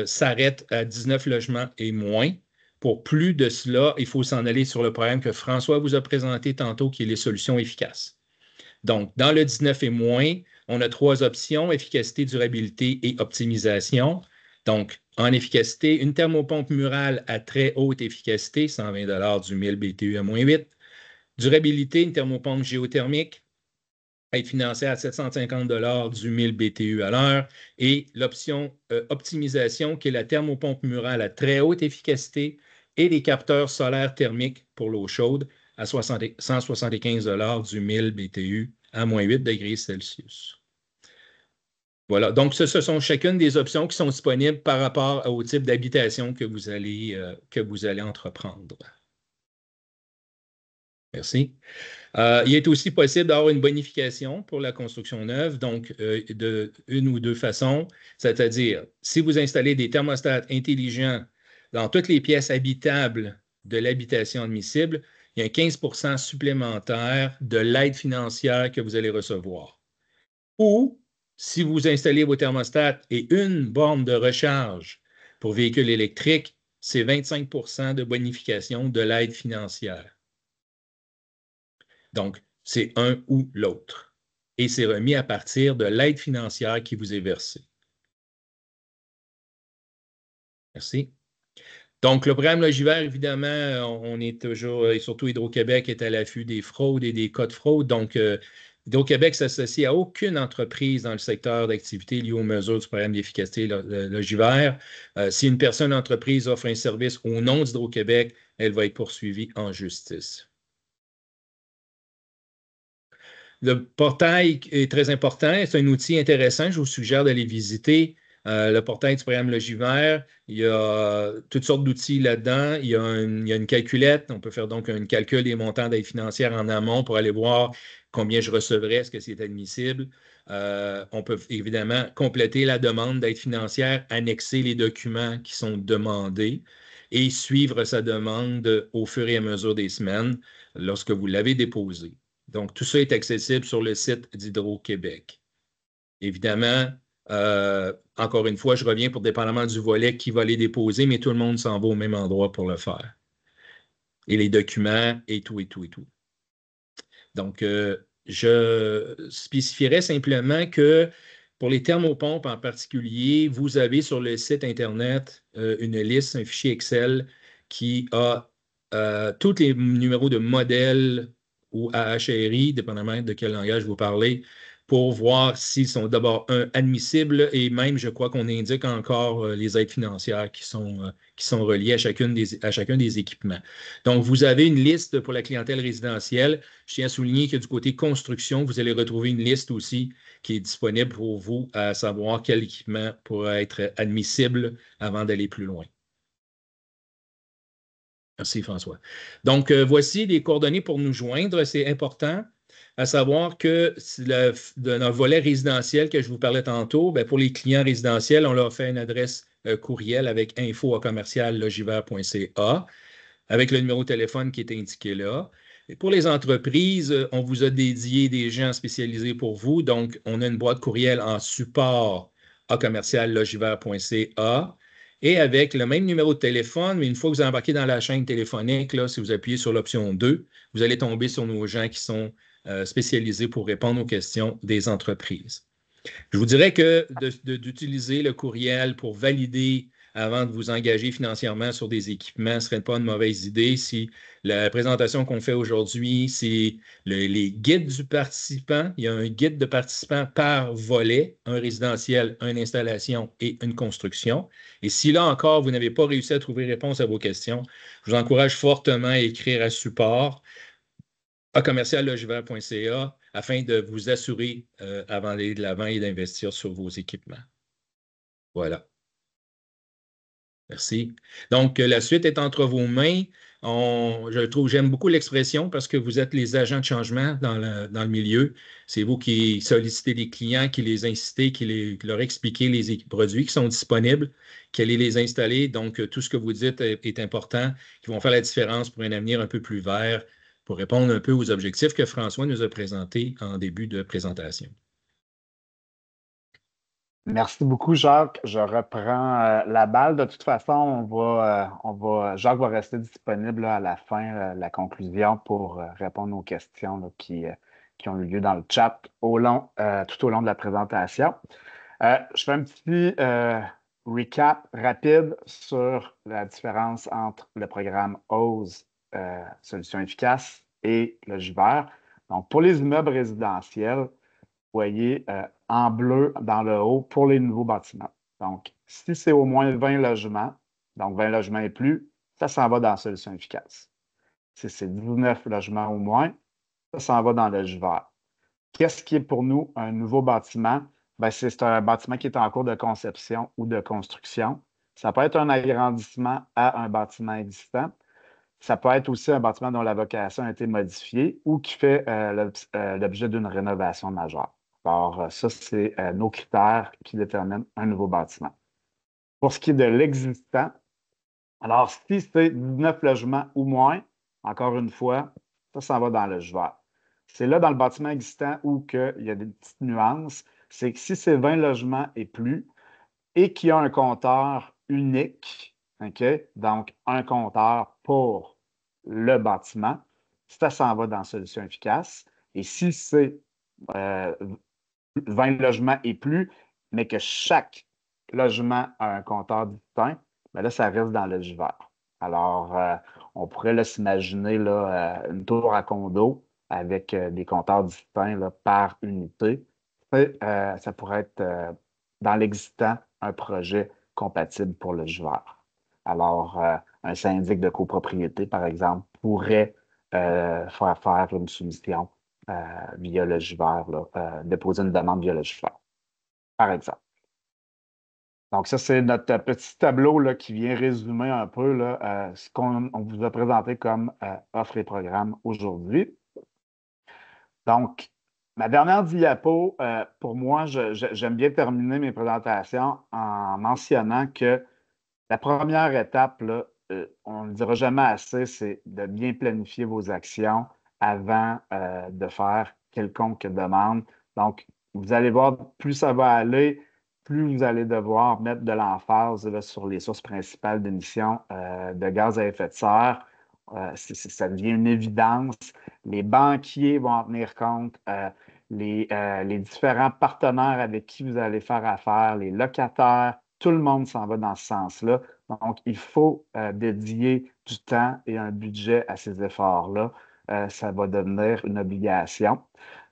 s'arrête à 19 logements et moins. Pour plus de cela, il faut s'en aller sur le programme que François vous a présenté tantôt, qui est les solutions efficaces. Donc, dans le 19 et moins, on a 3 options, efficacité, durabilité et optimisation. Donc, en efficacité, une thermopompe murale à très haute efficacité, 120 du 1000 BTU à moins 8. Durabilité, une thermopompe géothermique, aide financière à 750 du 1000 BTU à l'heure. Et l'option optimisation, qui est la thermopompe murale à très haute efficacité et les capteurs solaires thermiques pour l'eau chaude à 175 du 1000 BTU à moins 8 degrés Celsius. Voilà, donc ce sont chacune des options qui sont disponibles par rapport au type d'habitation que vous allez entreprendre. Merci. Il est aussi possible d'avoir une bonification pour la construction neuve, donc de une ou deux façons, c'est-à-dire si vous installez des thermostats intelligents dans toutes les pièces habitables de l'habitation admissible, il y a un 15 % supplémentaire de l'aide financière que vous allez recevoir. Ou si vous installez vos thermostats et une borne de recharge pour véhicules électriques, c'est 25 % de bonification de l'aide financière. Donc, c'est un ou l'autre. Et c'est remis à partir de l'aide financière qui vous est versée. Merci. Donc, le programme Logivert, évidemment, on est toujours, et surtout Hydro-Québec est à l'affût des fraudes et des cas de fraude. Donc, Hydro-Québec s'associe à aucune entreprise dans le secteur d'activité lié aux mesures du programme d'efficacité Logivert. Si une personne, entreprise offre un service au nom d'Hydro-Québec, elle va être poursuivie en justice. Le portail est très important. C'est un outil intéressant. Je vous suggère d'aller visiter Le portail du programme Logivert, il y a toutes sortes d'outils là-dedans. Il y a une calculette. On peut faire donc un calcul des montants d'aide financière en amont pour aller voir combien je recevrais, est-ce que c'est admissible. On peut évidemment compléter la demande d'aide financière, annexer les documents qui sont demandés et suivre sa demande au fur et à mesure des semaines lorsque vous l'avez déposé. Donc, tout ça est accessible sur le site d'Hydro-Québec. Évidemment, encore une fois, je reviens pour dépendamment du volet qui va les déposer, mais tout le monde s'en va au même endroit pour le faire. Et les documents et tout, et tout, et tout. Donc, je spécifierais simplement que pour les thermopompes en particulier, vous avez sur le site Internet une liste, un fichier Excel qui a tous les numéros de modèles ou AHRI, dépendamment de quel langage vous parlez, pour voir s'ils sont d'abord admissibles et même, je crois qu'on indique encore les aides financières qui sont reliées à chacun des équipements. Donc, vous avez une liste pour la clientèle résidentielle. Je tiens à souligner que du côté construction, vous allez retrouver une liste aussi qui est disponible pour vous à savoir quel équipement pourrait être admissible avant d'aller plus loin. Merci, François. Donc, voici les coordonnées pour nous joindre. C'est important à savoir que dans le volet résidentiel que je vous parlais tantôt, bien, pour les clients résidentiels, on leur fait une adresse courriel avec info@commerciallogivert.ca avec le numéro de téléphone qui est indiqué là. Et pour les entreprises, on vous a dédié des gens spécialisés pour vous. Donc, on a une boîte courriel en support à commerciallogivert.ca et avec le même numéro de téléphone, mais une fois que vous embarquez dans la chaîne téléphonique, là, si vous appuyez sur l'option 2, vous allez tomber sur nos gens qui sont spécialisés pour répondre aux questions des entreprises. Je vous dirais que d'utiliser le courriel pour valider avant de vous engager financièrement sur des équipements ne serait pas une mauvaise idée si la présentation qu'on fait aujourd'hui, c'est les guides du participant. Il y a un guide de participant par volet, un résidentiel, une installation et une construction. Et si là encore, vous n'avez pas réussi à trouver réponse à vos questions, je vous encourage fortement à écrire à support à commerciallogivert.ca afin de vous assurer avant d'aller de l'avant et d'investir sur vos équipements. Voilà. Merci. Donc, la suite est entre vos mains. J'aime beaucoup l'expression parce que vous êtes les agents de changement dans le milieu. C'est vous qui sollicitez les clients, qui les incitez, qui leur expliquez les produits qui sont disponibles, qui allez les installer. Donc, tout ce que vous dites est important, qui vont faire la différence pour un avenir un peu plus vert, pour répondre un peu aux objectifs que François nous a présentés en début de présentation. Merci beaucoup, Jacques. Je reprends la balle. De toute façon, Jacques va rester disponible là, à la fin, la conclusion, pour répondre aux questions là, qui ont eu lieu dans le chat tout au long de la présentation. Je fais un petit recap rapide sur la différence entre le programme OSE, Solutions efficaces, et le Logivert. Donc, pour les immeubles résidentiels, vous voyez en bleu dans le haut pour les nouveaux bâtiments. Donc, si c'est au moins 20 logements, donc 20 logements et plus, ça s'en va dans Solutions efficaces. Si c'est 19 logements au moins, ça s'en va dans le Logivert. Qu'est-ce qui est pour nous un nouveau bâtiment? Bien, c'est un bâtiment qui est en cours de conception ou de construction. Ça peut être un agrandissement à un bâtiment existant. Ça peut être aussi un bâtiment dont la vocation a été modifiée ou qui fait l'objet d'une rénovation majeure. Alors, ça, c'est nos critères qui déterminent un nouveau bâtiment. Pour ce qui est de l'existant, alors si c'est 19 logements ou moins, encore une fois, ça s'en va dans le Logivert. C'est là, dans le bâtiment existant, où il y a des petites nuances. C'est que si c'est 20 logements et plus et qu'il y a un compteur unique, OK? Donc un compteur pour le bâtiment, ça s'en va dans Solutions efficaces. Et si c'est 20 logements et plus, mais que chaque logement a un compteur distinct, bien là, ça reste dans le Logivert. Alors, on pourrait s'imaginer une tour à condo avec des compteurs distincts là, par unité. Ça pourrait être dans l'existant un projet compatible pour le Logivert. Alors, un syndic de copropriété, par exemple, pourrait faire une soumission via le Logivert, déposer une demande via le Logivert, par exemple. Donc, ça, c'est notre petit tableau là, qui vient résumer un peu là, ce qu'on vous a présenté comme offre et programme aujourd'hui. Donc, ma dernière diapo, pour moi, j'aime bien terminer mes présentations en mentionnant que la première étape, là, on ne le dira jamais assez, c'est de bien planifier vos actions avant de faire quelconque demande. Donc, vous allez voir, plus ça va aller, plus vous allez devoir mettre de l'emphase là, sur les sources principales d'émissions de gaz à effet de serre. Ça devient une évidence. Les banquiers vont en tenir compte. Les différents partenaires avec qui vous allez faire affaire, les locataires, tout le monde s'en va dans ce sens-là. Donc, il faut dédier du temps et un budget à ces efforts-là. Ça va devenir une obligation.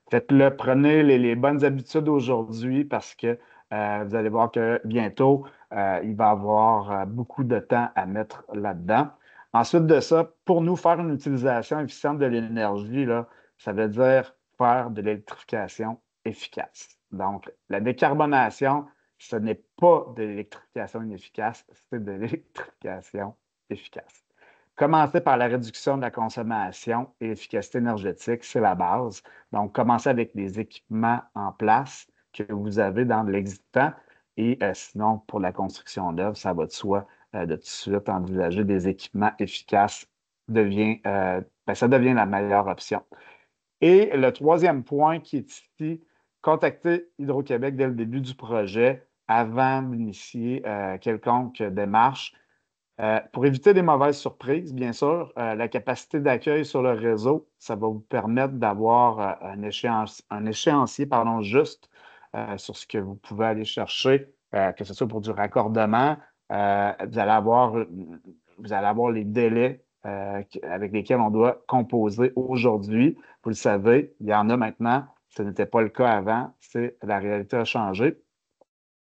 Faites-le, prenez les bonnes habitudes aujourd'hui parce que vous allez voir que bientôt, il va y avoir beaucoup de temps à mettre là-dedans. Ensuite de ça, pour nous, faire une utilisation efficiente de l'énergie, là, ça veut dire faire de l'électrification efficace. Donc, la décarbonation, ce n'est pas de l'électrification inefficace, c'est de l'électrification efficace. Commencez par la réduction de la consommation et l'efficacité énergétique, c'est la base. Donc, commencez avec les équipements en place que vous avez dans l'existant. Et sinon, pour la construction d'œuvres, ça va de soi de tout de suite envisager des équipements efficaces ça devient la meilleure option. Et le troisième point qui est ici, contacter Hydro-Québec dès le début du projet avant d'initier quelconque démarche. Pour éviter des mauvaises surprises, bien sûr, la capacité d'accueil sur le réseau, ça va vous permettre d'avoir un échéancier juste sur ce que vous pouvez aller chercher, que ce soit pour du raccordement. Vous allez avoir les délais avec lesquels on doit composer aujourd'hui. Vous le savez, il y en a maintenant. Ce n'était pas le cas avant. La réalité a changé.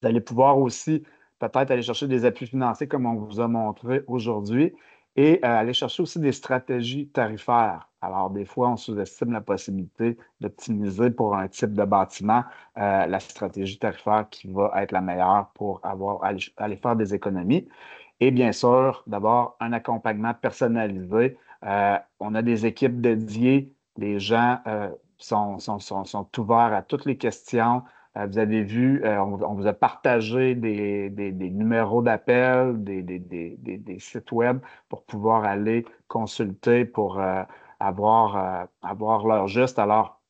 Vous allez pouvoir aussi peut-être aller chercher des appuis financiers comme on vous a montré aujourd'hui et aller chercher aussi des stratégies tarifaires. Alors, des fois, on sous-estime la possibilité d'optimiser pour un type de bâtiment la stratégie tarifaire qui va être la meilleure pour aller faire des économies. Et bien sûr, d'abord, un accompagnement personnalisé. On a des équipes dédiées. Les gens sont ouverts à toutes les questions. Vous avez vu, on vous a partagé des numéros d'appel, des sites web pour pouvoir aller consulter pour avoir l'heure juste. Alors,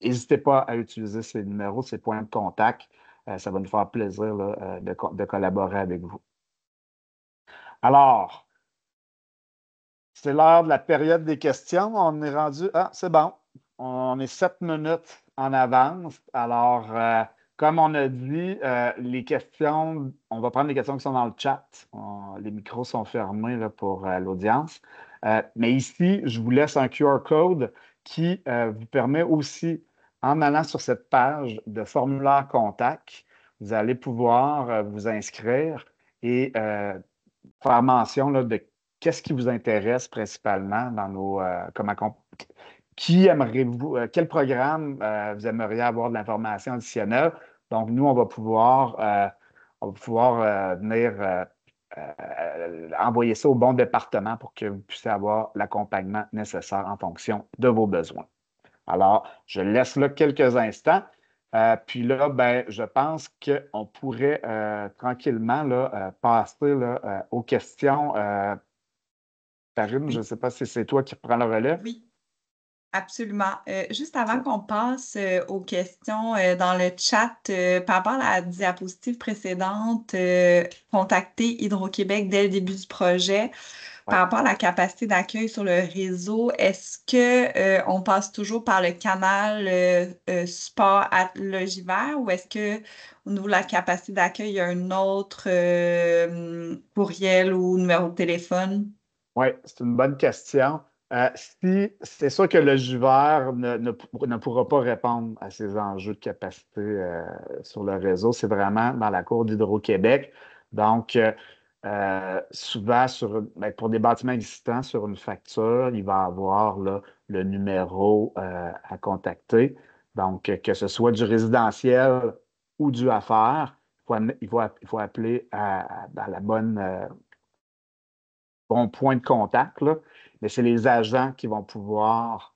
n'hésitez pas à utiliser ces numéros, ces points de contact. Ça va nous faire plaisir là, de collaborer avec vous. Alors, c'est l'heure de la période des questions. On est rendu. Ah, c'est bon. On est 7 minutes en avance. Alors, comme on a dit, les questions, on va prendre les questions qui sont dans le chat. Les micros sont fermés là, pour l'audience. Mais ici, je vous laisse un QR code qui vous permet aussi, en allant sur cette page de formulaire contact, vous allez pouvoir vous inscrire et faire mention là, de qu'est-ce qui vous intéresse principalement dans qui aimeriez-vous, quel programme vous aimeriez avoir de l'information additionnelle. Donc, nous, on va pouvoir venir envoyer ça au bon département pour que vous puissiez avoir l'accompagnement nécessaire en fonction de vos besoins. Alors, je laisse là quelques instants. Puis là, ben, je pense qu'on pourrait tranquillement là, passer là, aux questions. Karine, je ne Oui, sais pas si c'est toi qui reprends le relais. oui, absolument. Juste avant qu'on passe aux questions dans le chat, par rapport à la diapositive précédente, contacter Hydro-Québec dès le début du projet. Oui. Par rapport à la capacité d'accueil sur le réseau, est-ce que on passe toujours par le canal support à Logivert ou est-ce que au niveau de la capacité d'accueil, il y a un autre courriel ou numéro de téléphone? Oui, c'est une bonne question. C'est sûr que le JUVER ne pourra pas répondre à ces enjeux de capacité sur le réseau. C'est vraiment dans la cour d'Hydro-Québec. Donc, souvent, pour des bâtiments existants, sur une facture, il va y avoir là, le numéro à contacter. Donc, que ce soit du résidentiel ou du affaires. il faut appeler à la bon point de contact, là, mais c'est les agents qui vont pouvoir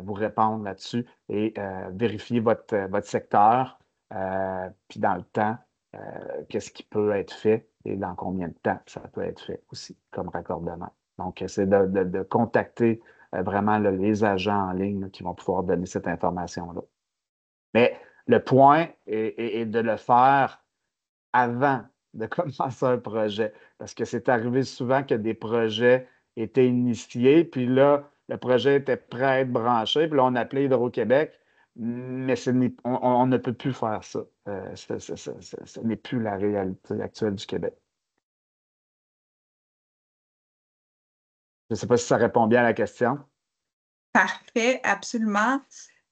vous répondre là-dessus et vérifier votre secteur, puis dans le temps, qu'est-ce qui peut être fait et dans combien de temps ça peut être fait aussi comme raccordement. Donc, c'est de contacter vraiment là, les agents en ligne là, qui vont pouvoir donner cette information-là. Mais le point est de le faire avant de commencer un projet. Parce que c'est arrivé souvent que des projets étaient initiés, puis là, le projet était prêt à être branché, puis là, on appelait Hydro-Québec, mais on ne peut plus faire ça. Ce n'est plus la réalité actuelle du Québec. Je ne sais pas si ça répond bien à la question. Parfait, absolument.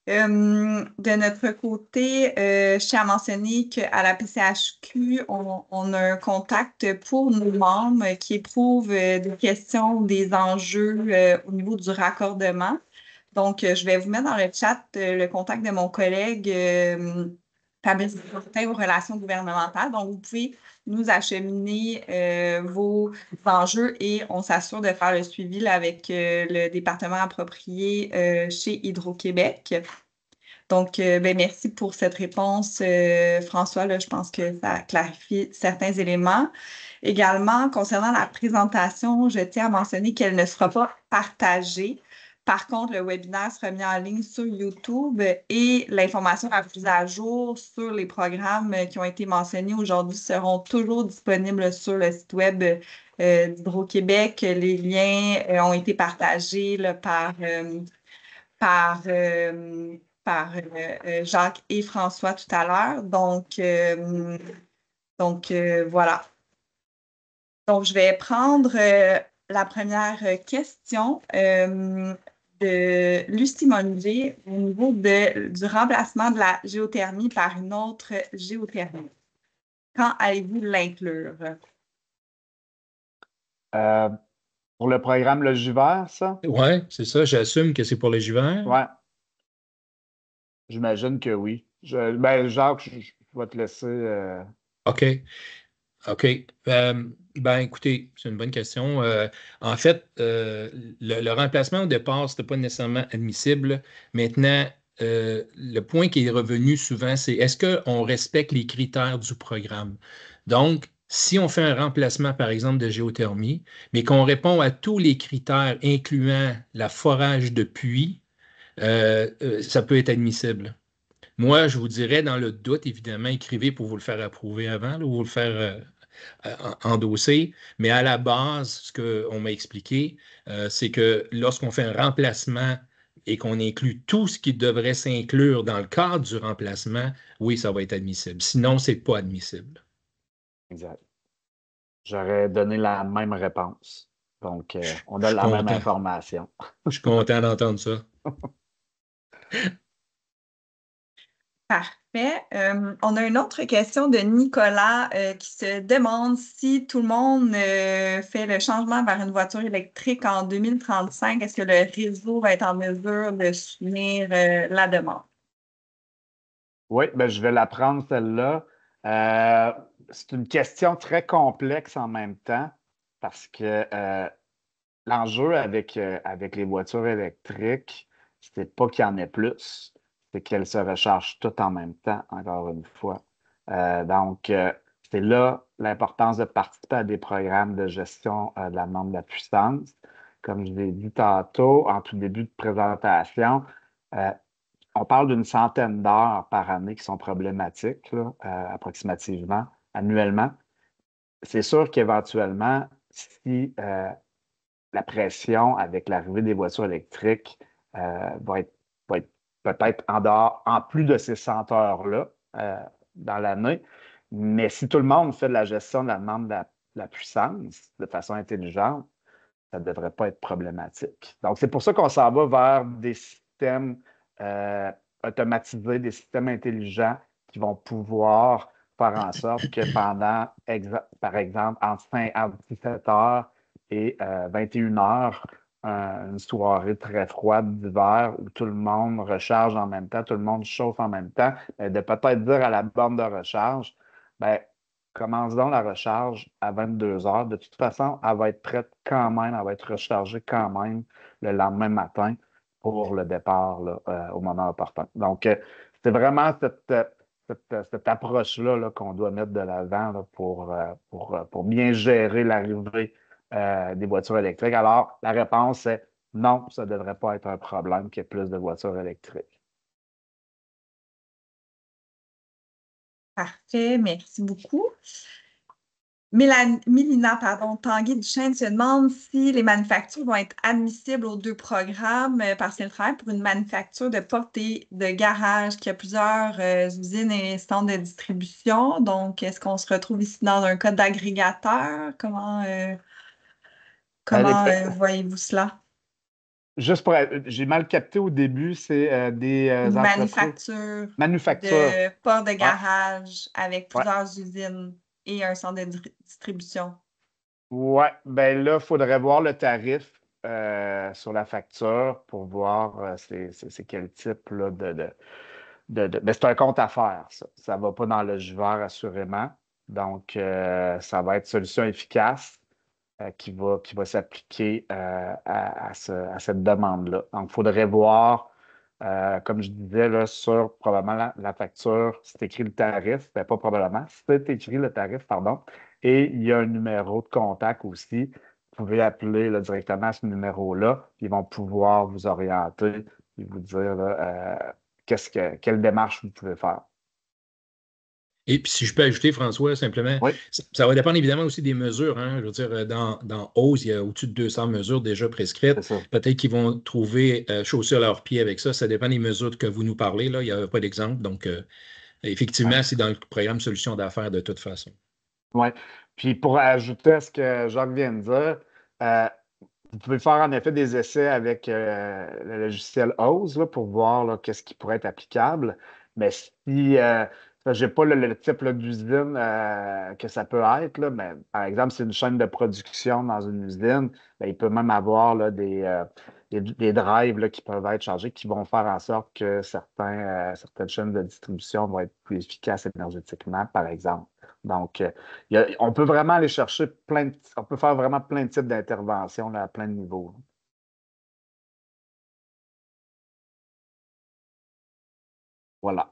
De notre côté, je tiens à mentionner qu'à la PCHQ, on a un contact pour nos membres qui éprouvent des questions ou des enjeux au niveau du raccordement. Donc, je vais vous mettre dans le chat le contact de mon collègue Fabrice Fortin aux relations gouvernementales. Donc, vous pouvez nous acheminer vos enjeux et on s'assure de faire le suivi là, avec le département approprié chez Hydro-Québec. Donc, ben, merci pour cette réponse, François. Là, je pense que ça clarifie certains éléments. Également, concernant la présentation, je tiens à mentionner qu'elle ne sera pas partagée. Par contre, le webinaire sera mis en ligne sur YouTube et l'information la plus à jour sur les programmes qui ont été mentionnés aujourd'hui seront toujours disponibles sur le site web d'Hydro-Québec. Les liens ont été partagés là, par, Jacques et François tout à l'heure. Donc voilà. Donc, je vais prendre la première question de Lucie Monnier au niveau du remplacement de la géothermie par une autre géothermie. Quand allez-vous l'inclure? Pour le programme Le Juvert, ça? Oui, c'est ça. J'assume que c'est pour le Juvert. Ouais. J'imagine que oui. Jacques, je vais te laisser. OK. OK. Ben, écoutez, c'est une bonne question. En fait, le remplacement au départ, ce n'était pas nécessairement admissible. Maintenant, le point qui est revenu souvent, c'est est-ce qu'on respecte les critères du programme? Donc, si on fait un remplacement, par exemple, de géothermie, mais qu'on répond à tous les critères, incluant la forage de puits, ça peut être admissible. Moi, je vous dirais, dans le doute, évidemment, écrivez pour vous le faire approuver avant, là, ou vous le faire endosser. Mais à la base, ce qu'on m'a expliqué, c'est que lorsqu'on fait un remplacement et qu'on inclut tout ce qui devrait s'inclure dans le cadre du remplacement, oui, ça va être admissible. Sinon, ce n'est pas admissible. Exact. J'aurais donné la même réponse. Donc, on Je a suis la même content. information. Je suis content d'entendre ça. Parfait. On a une autre question de Nicolas qui se demande si tout le monde fait le changement vers une voiture électrique en 2035, est-ce que le réseau va être en mesure de soutenir la demande? Oui, ben, je vais la prendre celle-là. C'est une question très complexe en même temps parce que l'enjeu avec les voitures électriques, c'est pas qu'il y en ait plus, c'est qu'elles se rechargent toutes en même temps, encore une fois. Donc, c'est là l'importance de participer à des programmes de gestion de la demande de la puissance. Comme je l'ai dit tantôt, en tout début de présentation, euh, on parle d'une centaine d'heures par année qui sont problématiques, là, approximativement, annuellement. C'est sûr qu'éventuellement, si la pression avec l'arrivée des voitures électriques va être peut-être en dehors, en plus de ces 100 heures-là dans l'année. Mais si tout le monde fait de la gestion de la demande de la puissance de façon intelligente, ça ne devrait pas être problématique. Donc, c'est pour ça qu'on s'en va vers des systèmes automatisés, des systèmes intelligents qui vont pouvoir faire en sorte que par exemple, entre 17 heures et 21 heures, une soirée très froide d'hiver où tout le monde recharge en même temps, tout le monde chauffe en même temps, de peut-être dire à la borne de recharge, ben, commence donc la recharge à 22 heures. De toute façon, elle va être prête quand même, elle va être rechargée quand même le lendemain matin pour le départ là, au moment opportun. Donc, c'est vraiment cette approche-là là, qu'on doit mettre de l'avant là, pour bien gérer l'arrivée des voitures électriques. Alors, la réponse est non, ça ne devrait pas être un problème qu'il y ait plus de voitures électriques. Parfait, merci beaucoup. Mélina, pardon, Tanguy-Duchesne se demande si les manufactures vont être admissibles aux deux programmes parce qu'elle travaille pour une manufacture de portes et de garage qui a plusieurs usines et centres de distribution. Donc, est-ce qu'on se retrouve ici dans un code d'agrégateur? Comment Les- voyez-vous cela? Juste pour j'ai mal capté au début, c'est des Une entreprises. manufacture Manufacture. de portes de Ouais, garage avec ouais. plusieurs usines et un centre de distribution. Ouais, ben là, il faudrait voir le tarif sur la facture pour voir c'est quel type là, ben, c'est un compte à faire, ça. Ça ne va pas dans le juvère, assurément. Donc, ça va être solution efficace qui va s'appliquer à cette demande-là. Donc, il faudrait voir, comme je disais, là, sur probablement la facture, c'est écrit le tarif, ben, pas probablement, c'est écrit le tarif, pardon, et il y a un numéro de contact aussi. Vous pouvez appeler là, directement à ce numéro-là, puis ils vont pouvoir vous orienter et vous dire là, quelle démarche vous pouvez faire. Et puis, si je peux ajouter, François, simplement, Oui, ça va dépendre évidemment aussi des mesures. Hein. Je veux dire, dans OSE, il y a au-dessus de 200 mesures déjà prescrites. c'est ça. Peut-être qu'ils vont trouver chausser à leurs pieds avec ça. Ça dépend des mesures que vous nous parlez. Là. Il n'y a pas d'exemple. Donc, Ouais. effectivement, c'est dans le programme Solutions d'affaires de toute façon. Ouais. Puis pour ajouter à ce que Jacques vient de dire, euh, vous pouvez faire en effet des essais avec le logiciel OSE là, pour voir là, qu'est-ce qui pourrait être applicable. Mais si je n'ai pas le type là, d'usine que ça peut être, là, mais par exemple, c'est une chaîne de production dans une usine, ben, il peut même avoir là, des drives là, qui peuvent être chargés qui vont faire en sorte que certaines chaînes de distribution vont être plus efficaces énergétiquement, par exemple. Donc, on peut vraiment aller chercher on peut faire vraiment plein de types d'interventions là, à plein de niveaux. Voilà.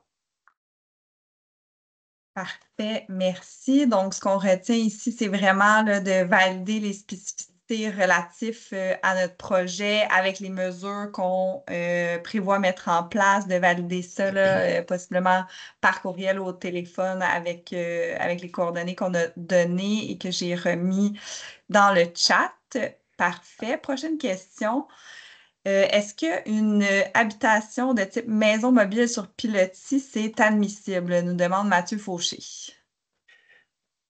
Parfait, merci. Donc, ce qu'on retient ici, c'est vraiment là, de valider les spécificités relatives à notre projet avec les mesures qu'on prévoit mettre en place, de valider ça là, possiblement par courriel ou au téléphone avec les coordonnées qu'on a données et que j'ai remis dans le chat. Parfait. Prochaine question. Est-ce qu'une habitation de type maison mobile sur pilotis, c'est admissible? Nous demande Mathieu Fauché.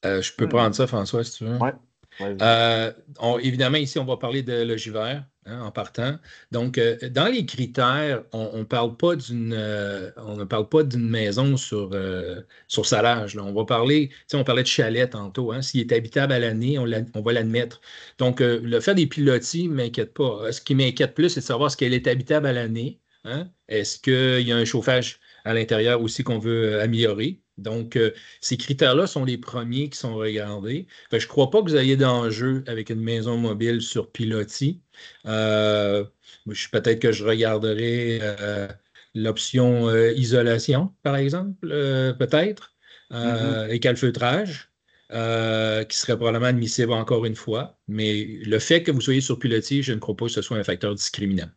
Je peux prendre ça, François, si tu veux. Ouais, vas-y. Évidemment, ici, on va parler de logivert en partant. Donc, dans les critères, on ne parle pas d'une maison sur salage. Là. On va parler, tu sais, on parlait de chalet tantôt. Hein. S'il est habitable à l'année, on va l'admettre. Donc, le fait des pilotis ne m'inquiète pas. Ce qui m'inquiète plus, c'est de savoir est-ce qu'elle est habitable à l'année. Hein? Est-ce qu'il y a un chauffage à l'intérieur aussi qu'on veut améliorer? Donc, ces critères-là sont les premiers qui sont regardés. Fait que je ne crois pas que vous ayez d'enjeu avec une maison mobile sur pilotis. Peut-être que je regarderai l'option isolation, par exemple, peut-être, Mhm. et calfeutrage, qui serait probablement admissible encore une fois. Mais le fait que vous soyez sur pilotis, je ne crois pas que ce soit un facteur discriminant.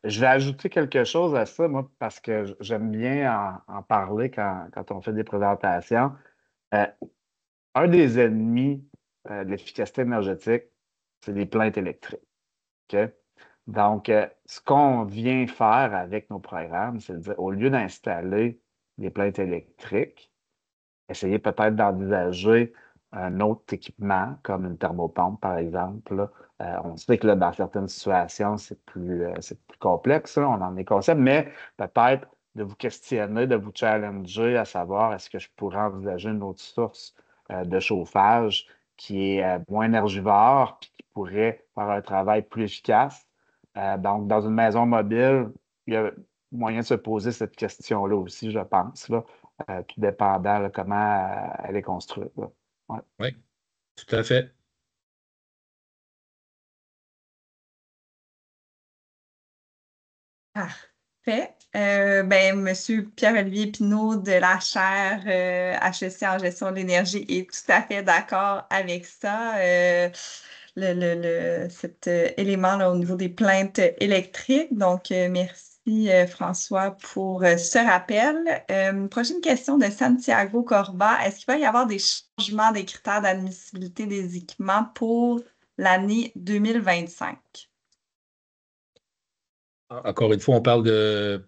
Je vais ajouter quelque chose à ça, moi, parce que j'aime bien en parler quand on fait des présentations. Euh, un des ennemis de l'efficacité énergétique, c'est les plaintes électriques. OK? Donc, ce qu'on vient faire avec nos programmes, c'est de dire, au lieu d'installer des plaintes électriques, essayer peut-être d'envisager un autre équipement, comme une thermopompe, par exemple. Là. On sait que là, dans certaines situations, c'est plus complexe, là, on en est conscient, mais peut-être de vous questionner, de vous challenger à savoir est-ce que je pourrais envisager une autre source de chauffage qui est moins énergivore puis qui pourrait faire un travail plus efficace. Donc, dans une maison mobile, il y a moyen de se poser cette question-là aussi, je pense. Là. tout dépendant là, comment elle est construite. Là. Ouais. Oui, tout à fait. Parfait. Monsieur Pierre-Olivier Pinault de la chaire HEC en gestion de l'énergie est tout à fait d'accord avec ça. Cet élément là, au niveau des plaintes électriques. Donc, merci François pour ce rappel. Prochaine question de Santiago Corba. Est-ce qu'il va y avoir des changements des critères d'admissibilité des équipements pour l'année 2025? Encore une fois, on parle de...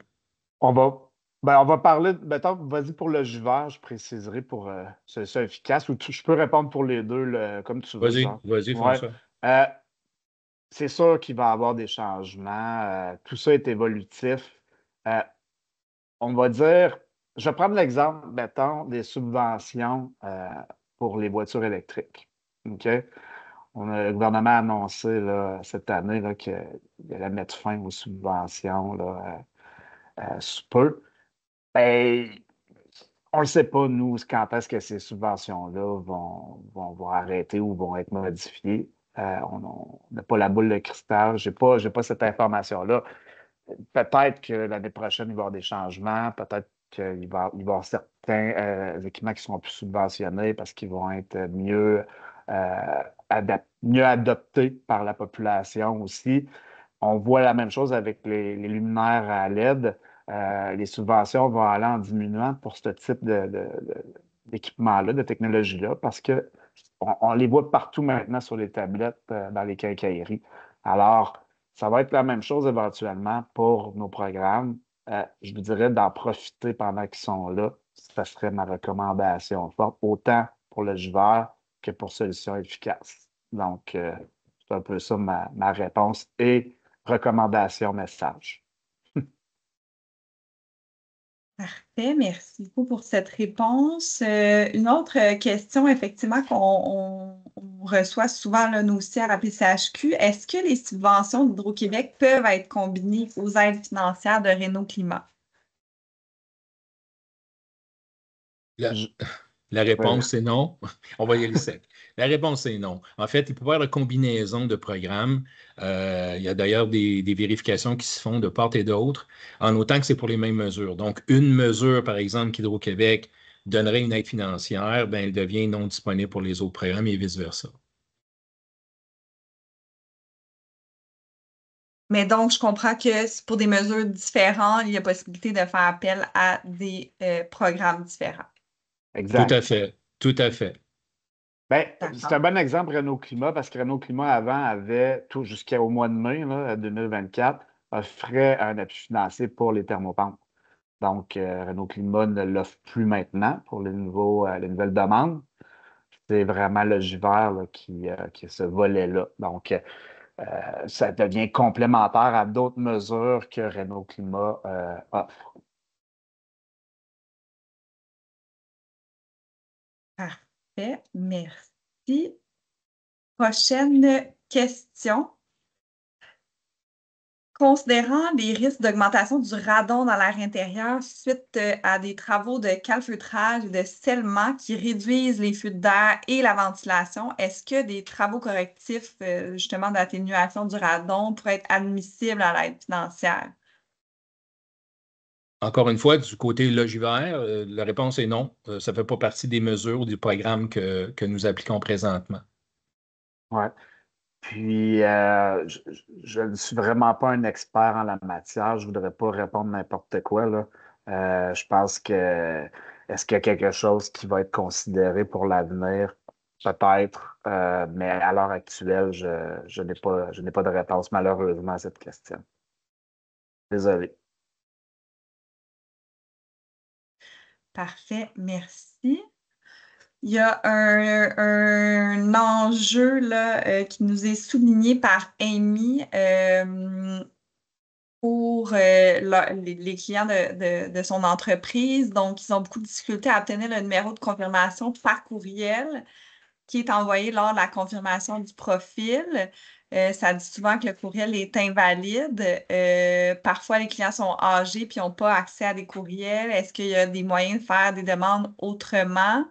On va, on va parler, mettons, vas-y pour le jus vert, je préciserai pour solution efficace, ou je peux répondre pour les deux, comme tu veux, Vas-y, genre. vas-y, Ouais. François. C'est sûr qu'il va y avoir des changements. Tout ça est évolutif. Euh, on va dire, je vais prendre l'exemple, mettons, des subventions pour les voitures électriques. OK? Le gouvernement a annoncé là, cette année là, qu'il allait mettre fin aux subventions là, sous peu. Ben, on ne le sait pas, nous, quand est-ce que ces subventions-là vont arrêter ou vont être modifiées. On n'a pas la boule de cristal. J'ai pas cette information-là. Peut-être que l'année prochaine, il va y avoir des changements. Peut-être qu'il va y avoir certains équipements qui seront plus subventionnés parce qu'ils vont être mieux adoptés par la population aussi. On voit la même chose avec les luminaires à LED. Les subventions vont aller en diminuant pour ce type d'équipement-là, de technologie-là, parce que on les voit partout maintenant sur les tablettes, dans les quincailleries. Alors, ça va être la même chose éventuellement pour nos programmes. Je vous dirais d'en profiter pendant qu'ils sont là. Ça serait ma recommandation forte, autant pour le jus vert que pour solutions efficaces. Donc, c'est un peu ça ma réponse et recommandation message. Parfait, merci beaucoup pour cette réponse. Une autre question, effectivement, qu'on reçoit souvent, là, nous aussi à la PCHQ, est-ce que les subventions d'Hydro-Québec peuvent être combinées aux aides financières de Renault Climat? La, Je- la ouais, réponse, c'est non. On va y aller sec. La réponse, c'est non. En fait, il peut y avoir une combinaison de programmes. Il y a d'ailleurs des vérifications qui se font de part et d'autre, en autant que c'est pour les mêmes mesures. Donc, une mesure, par exemple, qu'Hydro-Québec donnerait une aide financière, ben, elle devient non disponible pour les autres programmes et vice-versa. Mais donc, je comprends que c'est pour des mesures différentes, il y a possibilité de faire appel à des programmes différents. Tout à exact. fait. Tout à fait. Ben, c'est D'accord. un bon exemple, Renault Climat, parce que Renault Climat, avant, avait, tout jusqu'au mois de mai là, 2024, offrait un appui financier pour les thermopompes. Donc, Renault Climat ne l'offre plus maintenant pour les nouvelles demandes. C'est vraiment le jus vert là, qui est ce volet-là. Donc, ça devient complémentaire à d'autres mesures que Renault Climat offre. Parfait, merci. Prochaine question. Considérant les risques d'augmentation du radon dans l'air intérieur suite à des travaux de calfeutrage et de scellement qui réduisent les fuites d'air et la ventilation, est-ce que des travaux correctifs, justement, d'atténuation du radon pourraient être admissibles à l'aide financière? Encore une fois, du côté logivert, la réponse est non. Ça ne fait pas partie des mesures ou du programme que nous appliquons présentement. Ouais. Puis, je ne suis vraiment pas un expert en la matière. Je ne voudrais pas répondre n'importe quoi, là. Je pense que est-ce qu'il y a quelque chose qui va être considéré pour l'avenir? Peut-être, mais à l'heure actuelle, je n'ai pas de réponse malheureusement à cette question. Désolé. Parfait, merci. Il y a un enjeu là, qui nous est souligné par Amy pour les clients de son entreprise. Donc, ils ont beaucoup de difficultés à obtenir le numéro de confirmation par courriel qui est envoyé lors de la confirmation du profil. Ça dit souvent que le courriel est invalide. Parfois, les clients sont âgés et n'ont pas accès à des courriels. Est-ce qu'il y a des moyens de faire des demandes autrement?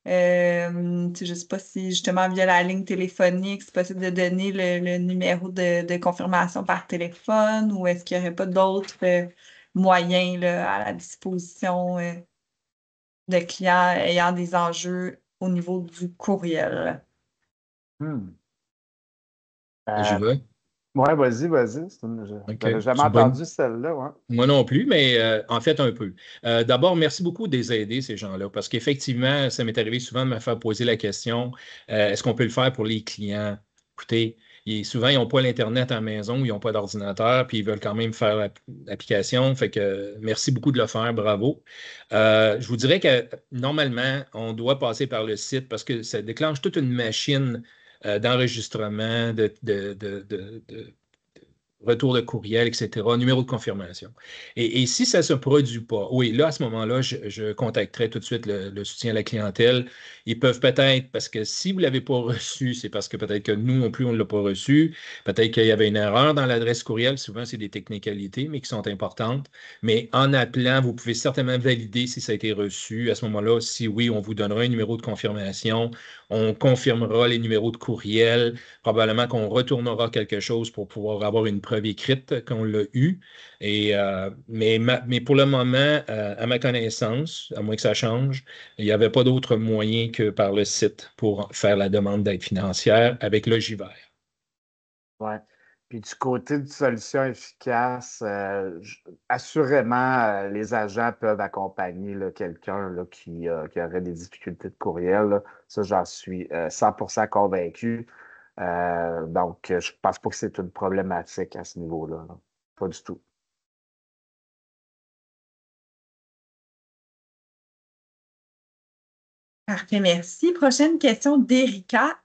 Je ne sais pas si justement via la ligne téléphonique, c'est possible de donner le numéro de confirmation par téléphone ou est-ce qu'il n'y aurait pas d'autres moyens là, à la disposition de clients ayant des enjeux au niveau du courriel? Hmm. J'y Euh, vais. ouais, vas-y. OK. J'avais jamais C'est une bonne. entendu celle-là, ouais. Moi non plus, mais en fait un peu. D'abord, merci beaucoup de les aider, ces gens-là, parce qu'effectivement, ça m'est arrivé souvent de me faire poser la question, est-ce qu'on peut le faire pour les clients? Écoutez, souvent, ils n'ont pas l'Internet à la maison, ils n'ont pas d'ordinateur, puis ils veulent quand même faire l'application. Fait que merci beaucoup de le faire, bravo. Je vous dirais que normalement, on doit passer par le site parce que ça déclenche toute une machine d'enregistrement, de retour de courriel, etc., numéro de confirmation. Et si ça ne se produit pas, oui, là, à ce moment-là, je contacterai tout de suite le soutien à la clientèle. Ils peuvent peut-être, parce que si vous ne l'avez pas reçu, c'est parce que peut-être que nous non plus, on ne l'a pas reçu. Peut-être qu'il y avait une erreur dans l'adresse courriel. Souvent, c'est des technicalités, mais qui sont importantes. Mais en appelant, vous pouvez certainement valider si ça a été reçu. À ce moment-là, si oui, on vous donnera un numéro de confirmation. On confirmera les numéros de courriel. Probablement qu'on retournera quelque chose pour pouvoir avoir une preuve écrite qu'on l'a eu. Mais pour le moment, à ma connaissance, à moins que ça change, il n'y avait pas d'autre moyen que par le site pour faire la demande d'aide financière avec Logivert. Ouais. Puis du côté de solutions efficaces, assurément, les agents peuvent accompagner là, quelqu'un là, qui aurait des difficultés de courriel, là. Ça, j'en suis 100% convaincu. Donc, je ne pense pas que c'est une problématique à ce niveau-là, là. Pas du tout. Parfait, merci. Prochaine question d'Erika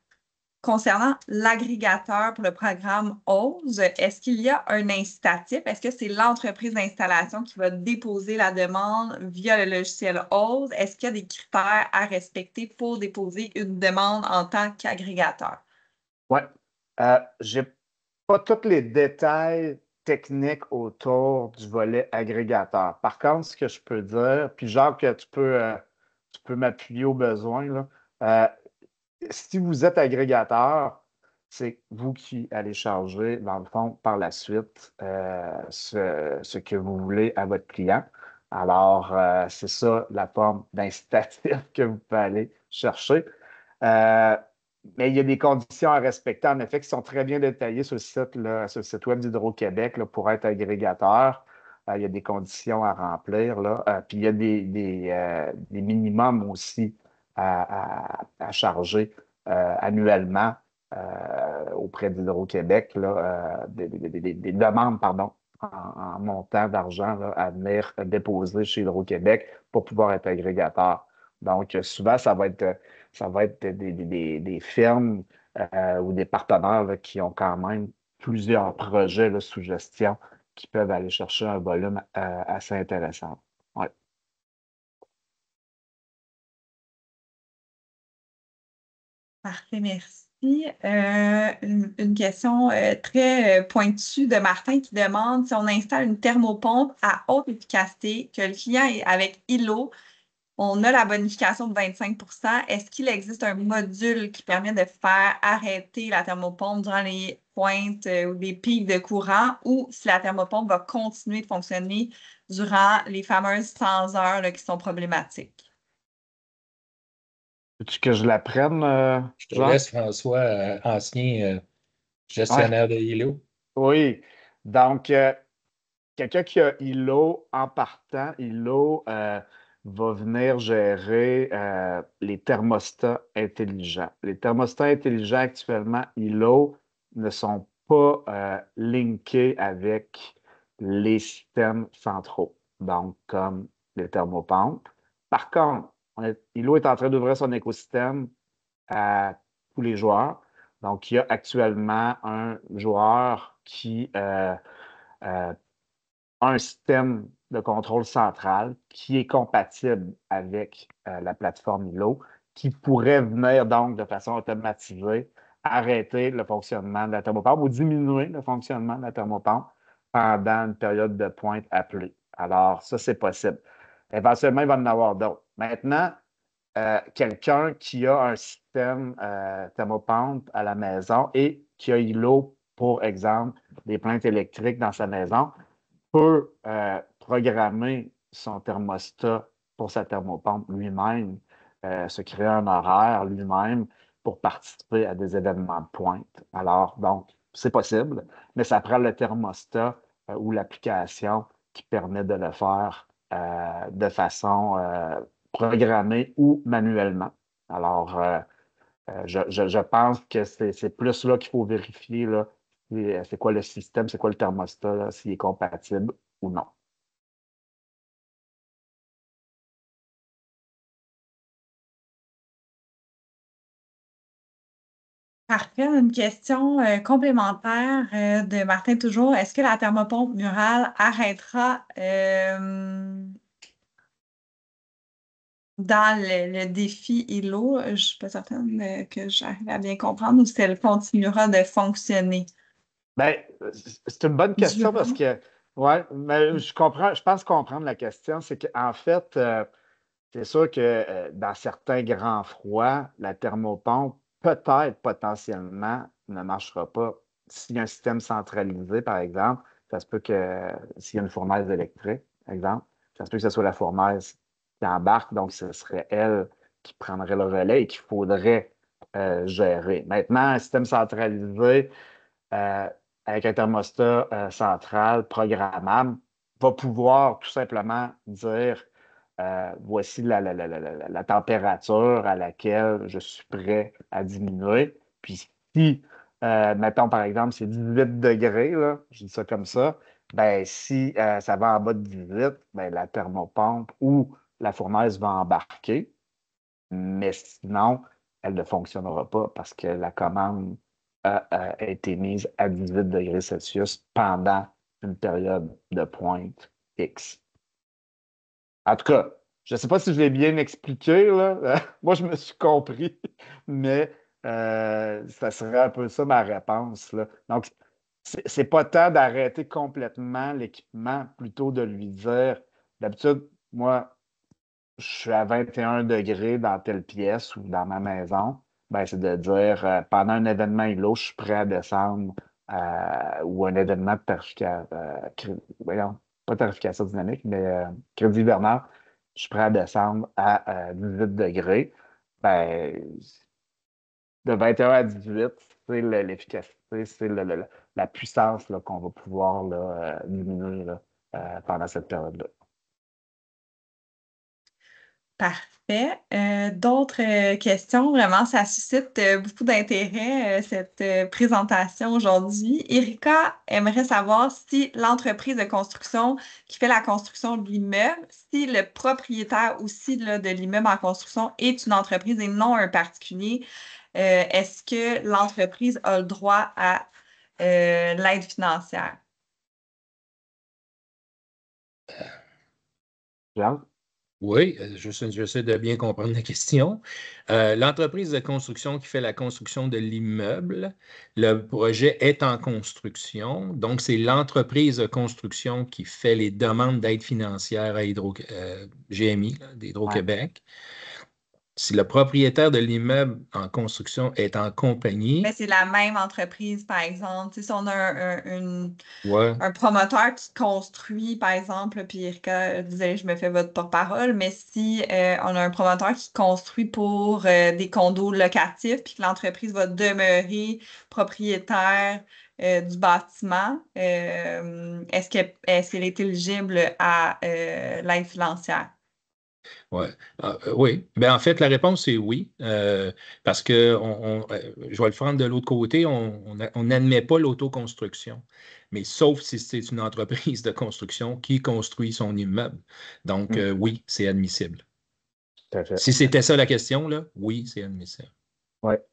concernant l'agrégateur pour le programme OSE. Est-ce qu'il y a un incitatif? Est-ce que c'est l'entreprise d'installation qui va déposer la demande via le logiciel OSE? Est-ce qu'il y a des critères à respecter pour déposer une demande en tant qu'agrégateur? Oui. J'ai pas tous les détails techniques autour du volet agrégateur. Par contre, ce que je peux dire, puis genre que tu peux m'appuyer au besoin, là, euh, si vous êtes agrégateur, c'est vous qui allez charger, dans le fond, par la suite, ce que vous voulez à votre client. Alors, c'est ça la forme d'incitatif que vous pouvez aller chercher. Euh, mais il y a des conditions à respecter, en effet, qui sont très bien détaillées sur le site, là, sur le site web d'Hydro-Québec là, pour être agrégateur. Il y a des conditions à remplir, là. Puis il y a des minimums aussi à charger annuellement auprès d'Hydro-Québec, là, des demandes, pardon, en montant d'argent là, à venir déposer chez Hydro-Québec pour pouvoir être agrégateur. Donc, souvent, ça va être des firmes ou des partenaires là, qui ont quand même plusieurs projets là, sous gestion qui peuvent aller chercher un volume assez intéressant. Ouais. Parfait, merci. Une question très pointue de Martin qui demande si on installe une thermopompe à haute efficacité, que le client est avec îlot, on a la bonification de 25. Est-ce qu'il existe un module qui permet de faire arrêter la thermopompe durant les pointes ou des pics de courant ou si la thermopompe va continuer de fonctionner durant les fameuses 100 heures là, qui sont problématiques? Veux-tu que je la prenne, Je te Jean? laisse, François, ancien Ouais, gestionnaire de ILO. oui. Donc, quelqu'un qui a ILO en partant, ILO va venir gérer les thermostats intelligents. Les thermostats intelligents actuellement, ILO, ne sont pas linkés avec les systèmes centraux, donc comme les thermopompes. Par contre, ILO est en train d'ouvrir son écosystème à tous les joueurs. Donc, il y a actuellement un joueur qui euh, un système de contrôle central qui est compatible avec la plateforme ILO, qui pourrait venir donc de façon automatisée arrêter le fonctionnement de la thermopompe ou diminuer le fonctionnement de la thermopompe pendant une période de pointe appelée. Alors, ça, c'est possible. Éventuellement, il va en avoir d'autres. Maintenant, quelqu'un qui a un système thermopompe à la maison et qui a eu l'eau, pour exemple, des plaintes électriques dans sa maison, peut programmer son thermostat pour sa thermopompe lui-même, se créer un horaire lui-même pour participer à des événements de pointe. Alors, donc, c'est possible, mais ça prend le thermostat ou l'application qui permet de le faire de façon programmée ou manuellement. Alors, je pense que c'est plus là qu'il faut vérifier là, c'est quoi le système, c'est quoi le thermostat, là, s'il est compatible ou non. Parfait. Une question complémentaire de Martin toujours. Est-ce que la thermopompe murale arrêtera dans le défi ILO? Je ne suis pas certaine que j'arrive à bien comprendre ou si elle continuera de fonctionner Bien, c'est une bonne question parce durant. que, ouais, mais je pense comprendre la question. C'est qu'en fait, c'est sûr que dans certains grands froids, la thermopompe, peut-être potentiellement, ne marchera pas. S'il y a un système centralisé, par exemple, ça se peut que s'il y a une fournaise électrique, par exemple, ça se peut que ce soit la fournaise qui embarque, donc ce serait elle qui prendrait le relais et qu'il faudrait gérer. Maintenant, un système centralisé, euh, avec un thermostat central programmable, va pouvoir tout simplement dire voici la température à laquelle je suis prêt à diminuer. Puis si, mettons par exemple, c'est 18 degrés, là, je dis ça comme ça, ben si ça va en bas de 18, ben, la thermopompe ou la fournaise va embarquer, mais sinon, elle ne fonctionnera pas parce que la commande a été mise à 18 degrés Celsius pendant une période de pointe X. En tout cas, je ne sais pas si je l'ai bien expliqué, là. Moi, je me suis compris, mais ça serait un peu ça ma réponse, là. Donc, c'est pas tant d'arrêter complètement l'équipement, plutôt de lui dire, d'habitude, moi, je suis à 21 degrés dans telle pièce ou dans ma maison, ben, c'est de dire pendant un événement îlot, je suis prêt à descendre ou un événement de voyons, pas tarification dynamique, mais crédit hivernal, je suis prêt à descendre à 18 degrés. Ben, de 21 à 18, c'est l'efficacité, c'est la puissance là, qu'on va pouvoir là, diminuer là, pendant cette période-là. Parfait. D'autres questions? Vraiment, ça suscite beaucoup d'intérêt, cette présentation aujourd'hui. Erika aimerait savoir si l'entreprise de construction qui fait la construction de l'immeuble, si le propriétaire aussi là, de l'immeuble en construction est une entreprise et non un particulier, est-ce que l'entreprise a le droit à l'aide financière? Jean? Oui, j'essaie de bien comprendre la question. L'entreprise de construction qui fait la construction de l'immeuble, le projet est en construction, donc c'est l'entreprise de construction qui fait les demandes d'aide financière à GMI, là, Ouais. d'Hydro-Québec. Si le propriétaire de l'immeuble en construction est en Mais compagnie, c'est la même entreprise, par exemple. Tu sais, si on a ouais, un promoteur qui construit, par exemple, puis Erika, désolée, je me fais votre porte-parole, mais si on a un promoteur qui construit pour des condos locatifs, puis que l'entreprise va demeurer propriétaire du bâtiment, est-ce qu'elle est éligible à l'aide financière? ouais. Oui. Ben, en fait, la réponse est oui, parce que je vais le prendre de l'autre côté, on n'admet pas l'autoconstruction, mais sauf si c'est une entreprise de construction qui construit son immeuble. Donc, Mm, oui, c'est admissible. tout à fait. Si c'était ça la question, là, oui, c'est admissible. Ouais.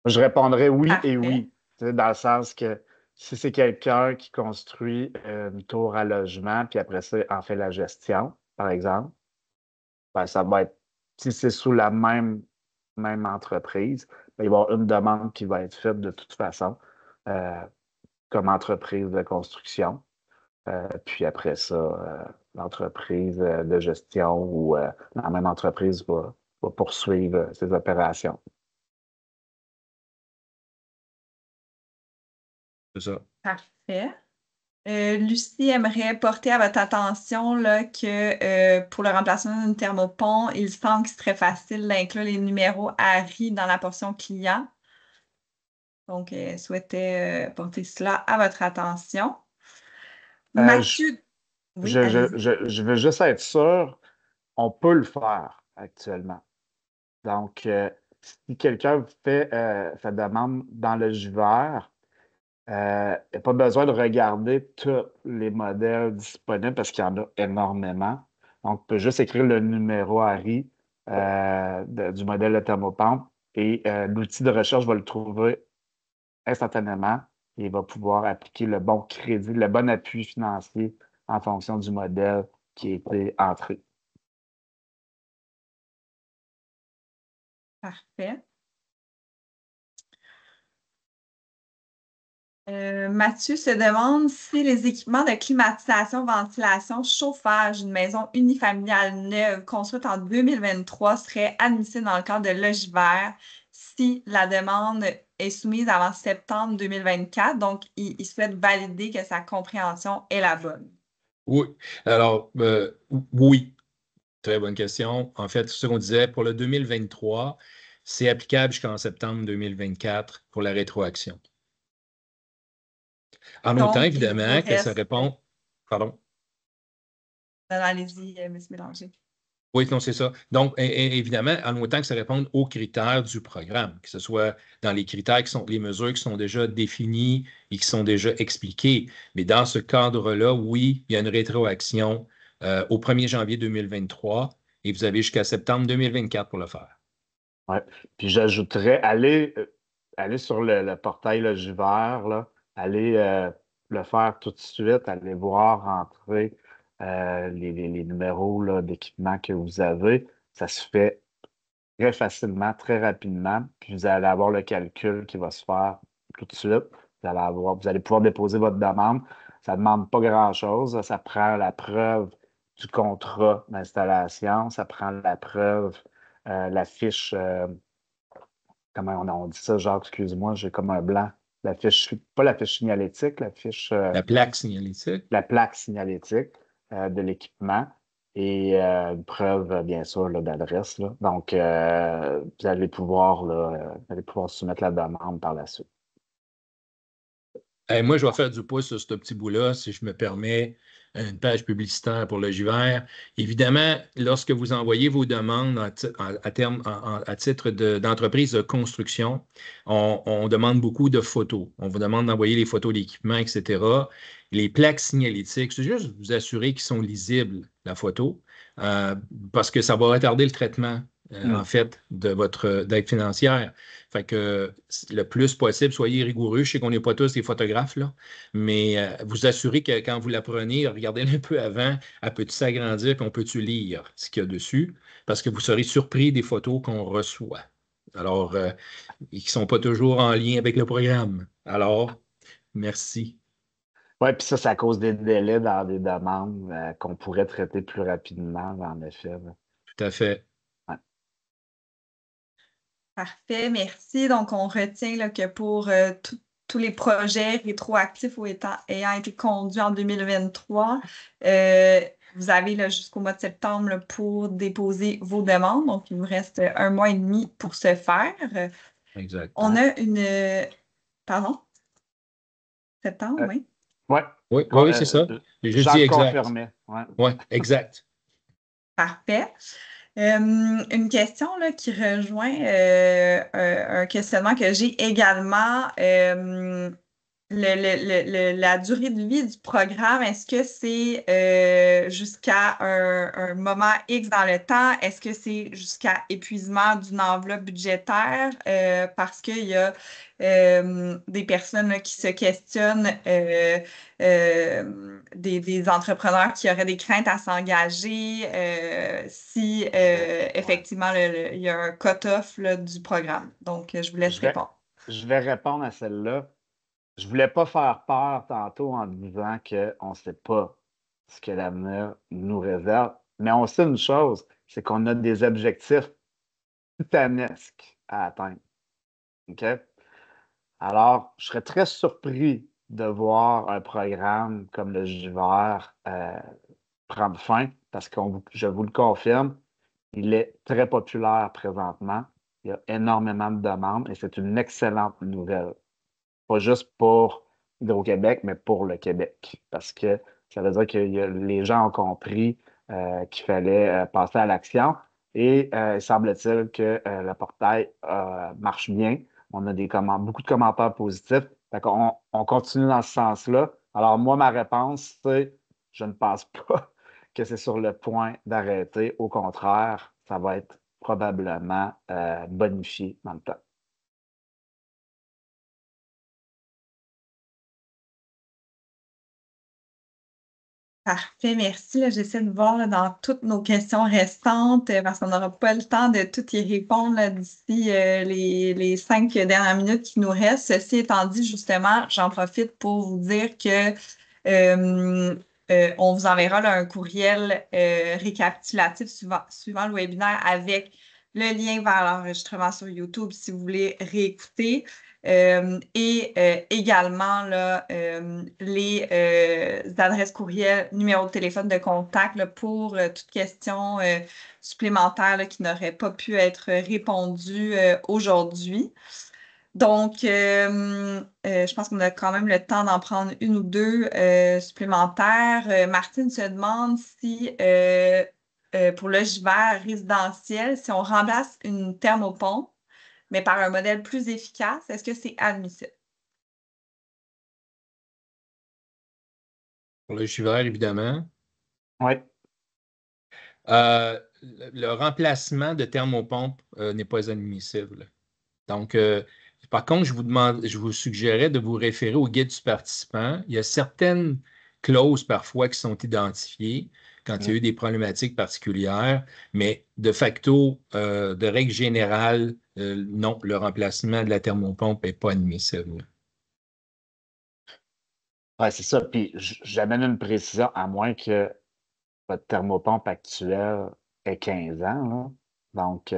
Je répondrais oui et Parfait. oui, tu sais, dans le sens que si c'est quelqu'un qui construit une tour à logement, puis après ça, en fait la gestion, par exemple, ben, ça va être, si c'est sous la même entreprise, va y avoir une demande qui va être faite de toute façon comme entreprise de construction. Puis après ça, l'entreprise de gestion ou la même entreprise va poursuivre ses opérations. C'est ça. Parfait. Lucie aimerait porter à votre attention là, que pour le remplacement d'un thermopompe, il semble que c'est très facile d'inclure les numéros ARI dans la portion client. Donc, elle souhaitait porter cela à votre attention. Mathieu, oui, allez-y. Je veux juste être sûr, on peut le faire actuellement. Donc, si quelqu'un fait sa demande dans le JVR, il n'y a pas besoin de regarder tous les modèles disponibles parce qu'il y en a énormément. Donc, on peut juste écrire le numéro ARI du modèle de thermopompe et l'outil de recherche va le trouver instantanément et il va pouvoir appliquer le bon crédit, le bon appui financier en fonction du modèle qui a été entré. Parfait. Mathieu se demande si les équipements de climatisation, ventilation, chauffage d'une maison unifamiliale neuve construite en 2023 seraient admissibles dans le cadre de Logivert si la demande est soumise avant septembre 2024. Donc, il souhaite valider que sa compréhension est la bonne. Oui. Alors, oui. Très bonne question. En fait, ce qu'on disait, pour le 2023, c'est applicable jusqu'en septembre 2024 pour la rétroaction. En notant, Donc, il vous évidemment, que ça reste... répond. Pardon. Allez-y, M. Bélanger. Oui, non, c'est ça. Donc, évidemment, en notant que ça réponde aux critères du programme, que ce soit dans les critères qui sont les mesures qui sont déjà définies et qui sont déjà expliquées. Mais dans ce cadre-là, oui, il y a une rétroaction au 1er janvier 2023 et vous avez jusqu'à septembre 2024 pour le faire. Ouais. Puis j'ajouterais, aller sur le portail Logivert, là, aller le faire tout de suite, aller voir entrer les numéros là, d'équipement que vous avez. Ça se fait très facilement, très rapidement. Puis vous allez avoir le calcul qui va se faire tout de suite. Vous allez pouvoir déposer votre demande. Ça ne demande pas grand-chose. Ça prend la preuve du contrat d'installation. Ça prend la preuve, la fiche, comment on dit ça, Jacques, excuse-moi, j'ai comme un blanc. La fiche, pas la fiche signalétique, la fiche, La plaque signalétique. la plaque signalétique de l'équipement et une preuve, bien sûr, là, d'adresse. Là. Donc, vous allez pouvoir, soumettre la demande par la suite. Moi, je vais faire du pouce sur ce petit bout-là, si je me permets, une page publicitaire pour le JVR. Évidemment, lorsque vous envoyez vos demandes à titre d'entreprise de construction, on demande beaucoup de photos. On vous demande d'envoyer les photos d'équipement, etc. Les plaques signalétiques, c'est juste vous assurer qu'ils sont lisibles, la photo, parce que ça va retarder le traitement, en fait, de votre dette financière. Fait que le plus possible, soyez rigoureux. Je sais qu'on n'est pas tous des photographes, là, mais vous assurez que quand vous la prenez, regardez-la un peu avant, elle peut-tu s'agrandir, qu'on peut-tu lire ce qu'il y a dessus, parce que vous serez surpris des photos qu'on reçoit. Alors, qui ne sont pas toujours en lien avec le programme. Alors, merci. Oui, puis ça, c'est à cause des délais dans des demandes qu'on pourrait traiter plus rapidement, en effet. Là. Tout à fait. Ouais. Parfait, merci. Donc, on retient là, que pour tous les projets rétroactifs ou ayant été conduits en 2023, vous avez là, jusqu'au mois de septembre là, pour déposer vos demandes. Donc, il vous reste 1 mois et demi pour ce faire. Exact. On a une... Pardon? Septembre, oui. Ouais. Oui, c'est ça. Je dis exact. Confirmé. Ouais. Oui, exact. Parfait. Une question là, qui rejoint un questionnement que j'ai également. la durée de vie du programme, est-ce que c'est jusqu'à un moment X dans le temps? Est-ce que c'est jusqu'à épuisement d'une enveloppe budgétaire? Parce qu'il y a des personnes là, qui se questionnent, des entrepreneurs qui auraient des craintes à s'engager si Ouais. effectivement il y a un cut-off là, du programme. Donc, je vous laisse Je vais, répondre. je vais répondre à celle-là. Je voulais pas faire peur tantôt en disant qu'on ne sait pas ce que l'avenir nous réserve, mais on sait une chose, c'est qu'on a des objectifs titanesques à atteindre. OK? Alors, je serais très surpris de voir un programme comme le JVER prendre fin, parce que je vous le confirme, il est très populaire présentement. Il y a énormément de demandes et c'est une excellente nouvelle. Pas juste pour Hydro-Québec, mais pour le Québec. Parce que ça veut dire que les gens ont compris qu'il fallait passer à l'action. Et il semble-t-il que le portail marche bien. On a beaucoup de commentaires positifs. Fait on continue dans ce sens-là. Alors, moi, ma réponse, c'est je ne pense pas que c'est sur le point d'arrêter. Au contraire, ça va être probablement bonifié dans le temps. Parfait, merci. Là, j'essaie de voir là, dans toutes nos questions restantes parce qu'on n'aura pas le temps de tout y répondre là, d'ici les 5 dernières minutes qui nous restent. Ceci étant dit, justement, j'en profite pour vous dire que on vous enverra là, un courriel récapitulatif suivant le webinaire avec le lien vers l'enregistrement sur YouTube si vous voulez réécouter. Également là, les adresses courriel, numéro de téléphone de contact là, pour toute question supplémentaire là, qui n'aurait pas pu être répondue aujourd'hui. Donc, je pense qu'on a quand même le temps d'en prendre une ou deux supplémentaires. Martine se demande si pour le l'ogiver résidentiel, si on remplace une thermopompe, mais par un modèle plus efficace, est-ce que c'est admissible? Pour le JVER, évidemment. Oui. Le remplacement de thermopompe n'est pas admissible. Donc, par contre, je vous suggérais de vous référer au guide du participant. Il y a certaines clauses parfois qui sont identifiées quand il y a eu des problématiques particulières, mais de facto, de règle générale, non, le remplacement de la thermopompe n'est pas admissible. Oui, c'est ça. Puis j'amène une précision, à moins que votre thermopompe actuelle ait 15 ans. Là. Donc,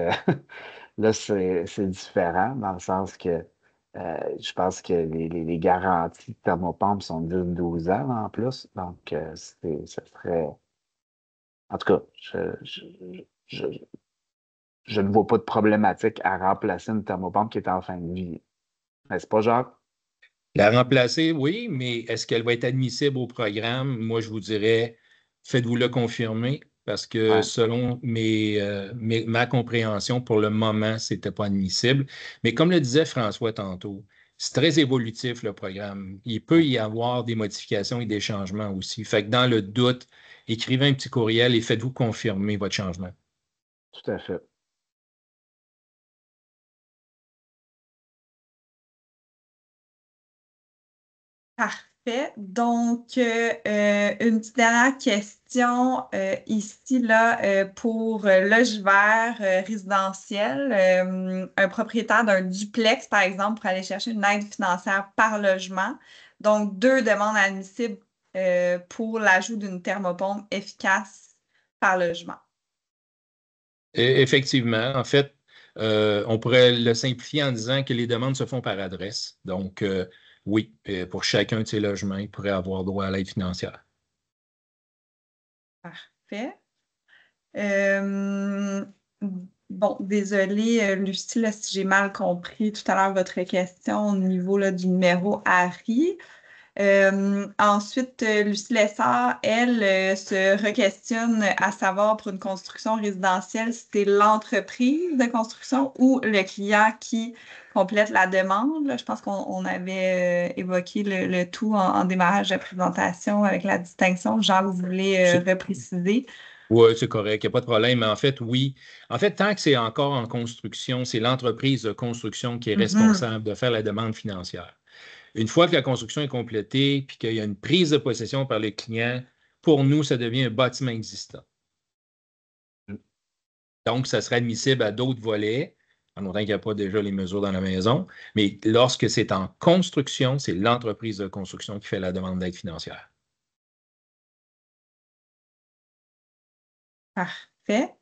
là, c'est différent dans le sens que je pense que les garanties de thermopompe sont de 12 ans là, en plus. Donc, ça serait. En tout cas, je, je ne vois pas de problématique à remplacer une thermopompe qui est en fin de vie. N'est-ce pas, Jacques? La remplacer, oui, mais est-ce qu'elle va être admissible au programme? Moi, je vous dirais, faites-vous le confirmer parce que Ouais. selon ma compréhension, pour le moment, ce n'était pas admissible. Mais comme le disait François tantôt, c'est très évolutif le programme. Il peut y avoir des modifications et des changements aussi. Fait que dans le doute, écrivez un petit courriel et faites-vous confirmer votre changement. Tout à fait. Parfait. Donc, une petite dernière question ici, là, pour l'ogiver résidentiel. Un propriétaire d'un duplex, par exemple, pour aller chercher une aide financière par logement. Donc, 2 demandes admissibles pour l'ajout d'une thermopompe efficace par logement. Effectivement, en fait, on pourrait le simplifier en disant que les demandes se font par adresse. Donc, oui, pour chacun de ces logements, il pourrait avoir droit à l'aide financière. Parfait. Euh, bon, désolée, Lucie, là, si j'ai mal compris tout à l'heure votre question au niveau là, du numéro ARI. Ensuite, Lucie Lessard, elle, se re-questionne à savoir pour une construction résidentielle, si c'est l'entreprise de construction ou le client qui complète la demande. Là, je pense qu'on avait évoqué le tout en démarrage de présentation avec la distinction. Jean, vous voulez repréciser? Oui, c'est correct, il n'y a pas de problème. Mais en fait, oui. En fait, tant que c'est encore en construction, c'est l'entreprise de construction qui est responsable de faire la demande financière. Une fois que la construction est complétée puis qu'il y a une prise de possession par le client, pour nous, ça devient un bâtiment existant. Donc, ça serait admissible à d'autres volets, en autant qu'il n'y a pas déjà les mesures dans la maison. Mais lorsque c'est en construction, c'est l'entreprise de construction qui fait la demande d'aide financière. Parfait.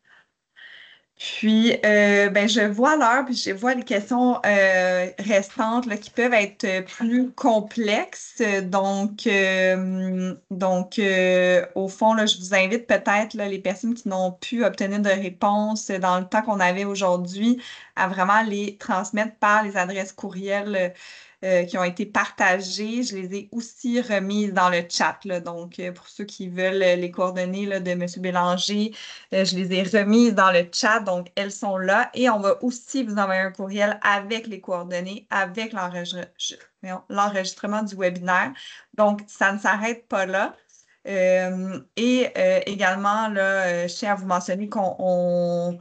Puis, ben, je vois l'heure, puis je vois les questions restantes là, qui peuvent être plus complexes. Au fond, là, je vous invite peut-être là, les personnes qui n'ont pu obtenir de réponse dans le temps qu'on avait aujourd'hui à vraiment les transmettre par les adresses courriels qui ont été partagées. Je les ai aussi remises dans le chat. Là. Donc, pour ceux qui veulent les coordonnées là, de M. Bélanger, je les ai remises dans le chat, donc elles sont là. Et on va aussi vous envoyer un courriel avec les coordonnées, avec l'enregistrement du webinaire. Donc, ça ne s'arrête pas là. Également, là, je tiens à vous mentionner comme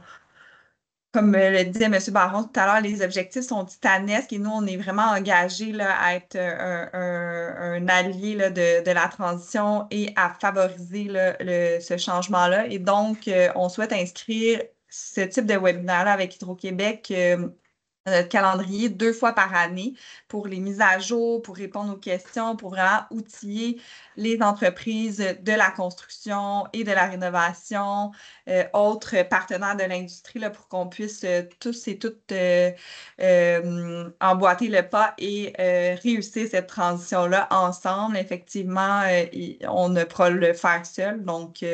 le disait M. Baron tout à l'heure, les objectifs sont titanesques et nous, on est vraiment engagés là, à être un allié là, de la transition et à favoriser là, ce changement-là. Et donc, on souhaite inscrire ce type de webinaire-là avec Hydro-Québec notre calendrier 2 fois par année pour les mises à jour, pour répondre aux questions, pour vraiment outiller les entreprises de la construction et de la rénovation, autres partenaires de l'industrie là, pour qu'on puisse tous et toutes emboîter le pas et réussir cette transition-là ensemble. Effectivement, on ne pourra le faire seul. Donc,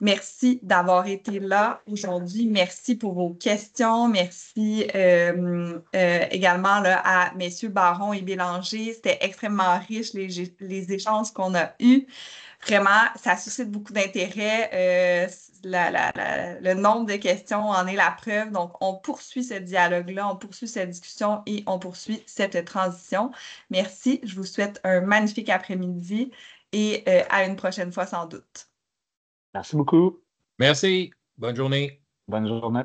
merci d'avoir été là aujourd'hui. Merci pour vos questions. Merci également là, à messieurs Baron et Bélanger. C'était extrêmement riche les échanges qu'on a eus. Vraiment, ça suscite beaucoup d'intérêt. Le nombre de questions en est la preuve. Donc, on poursuit ce dialogue-là, on poursuit cette discussion et on poursuit cette transition. Merci. Je vous souhaite un magnifique après-midi et à une prochaine fois sans doute. Merci beaucoup. Merci. Bonne journée. Bonne journée.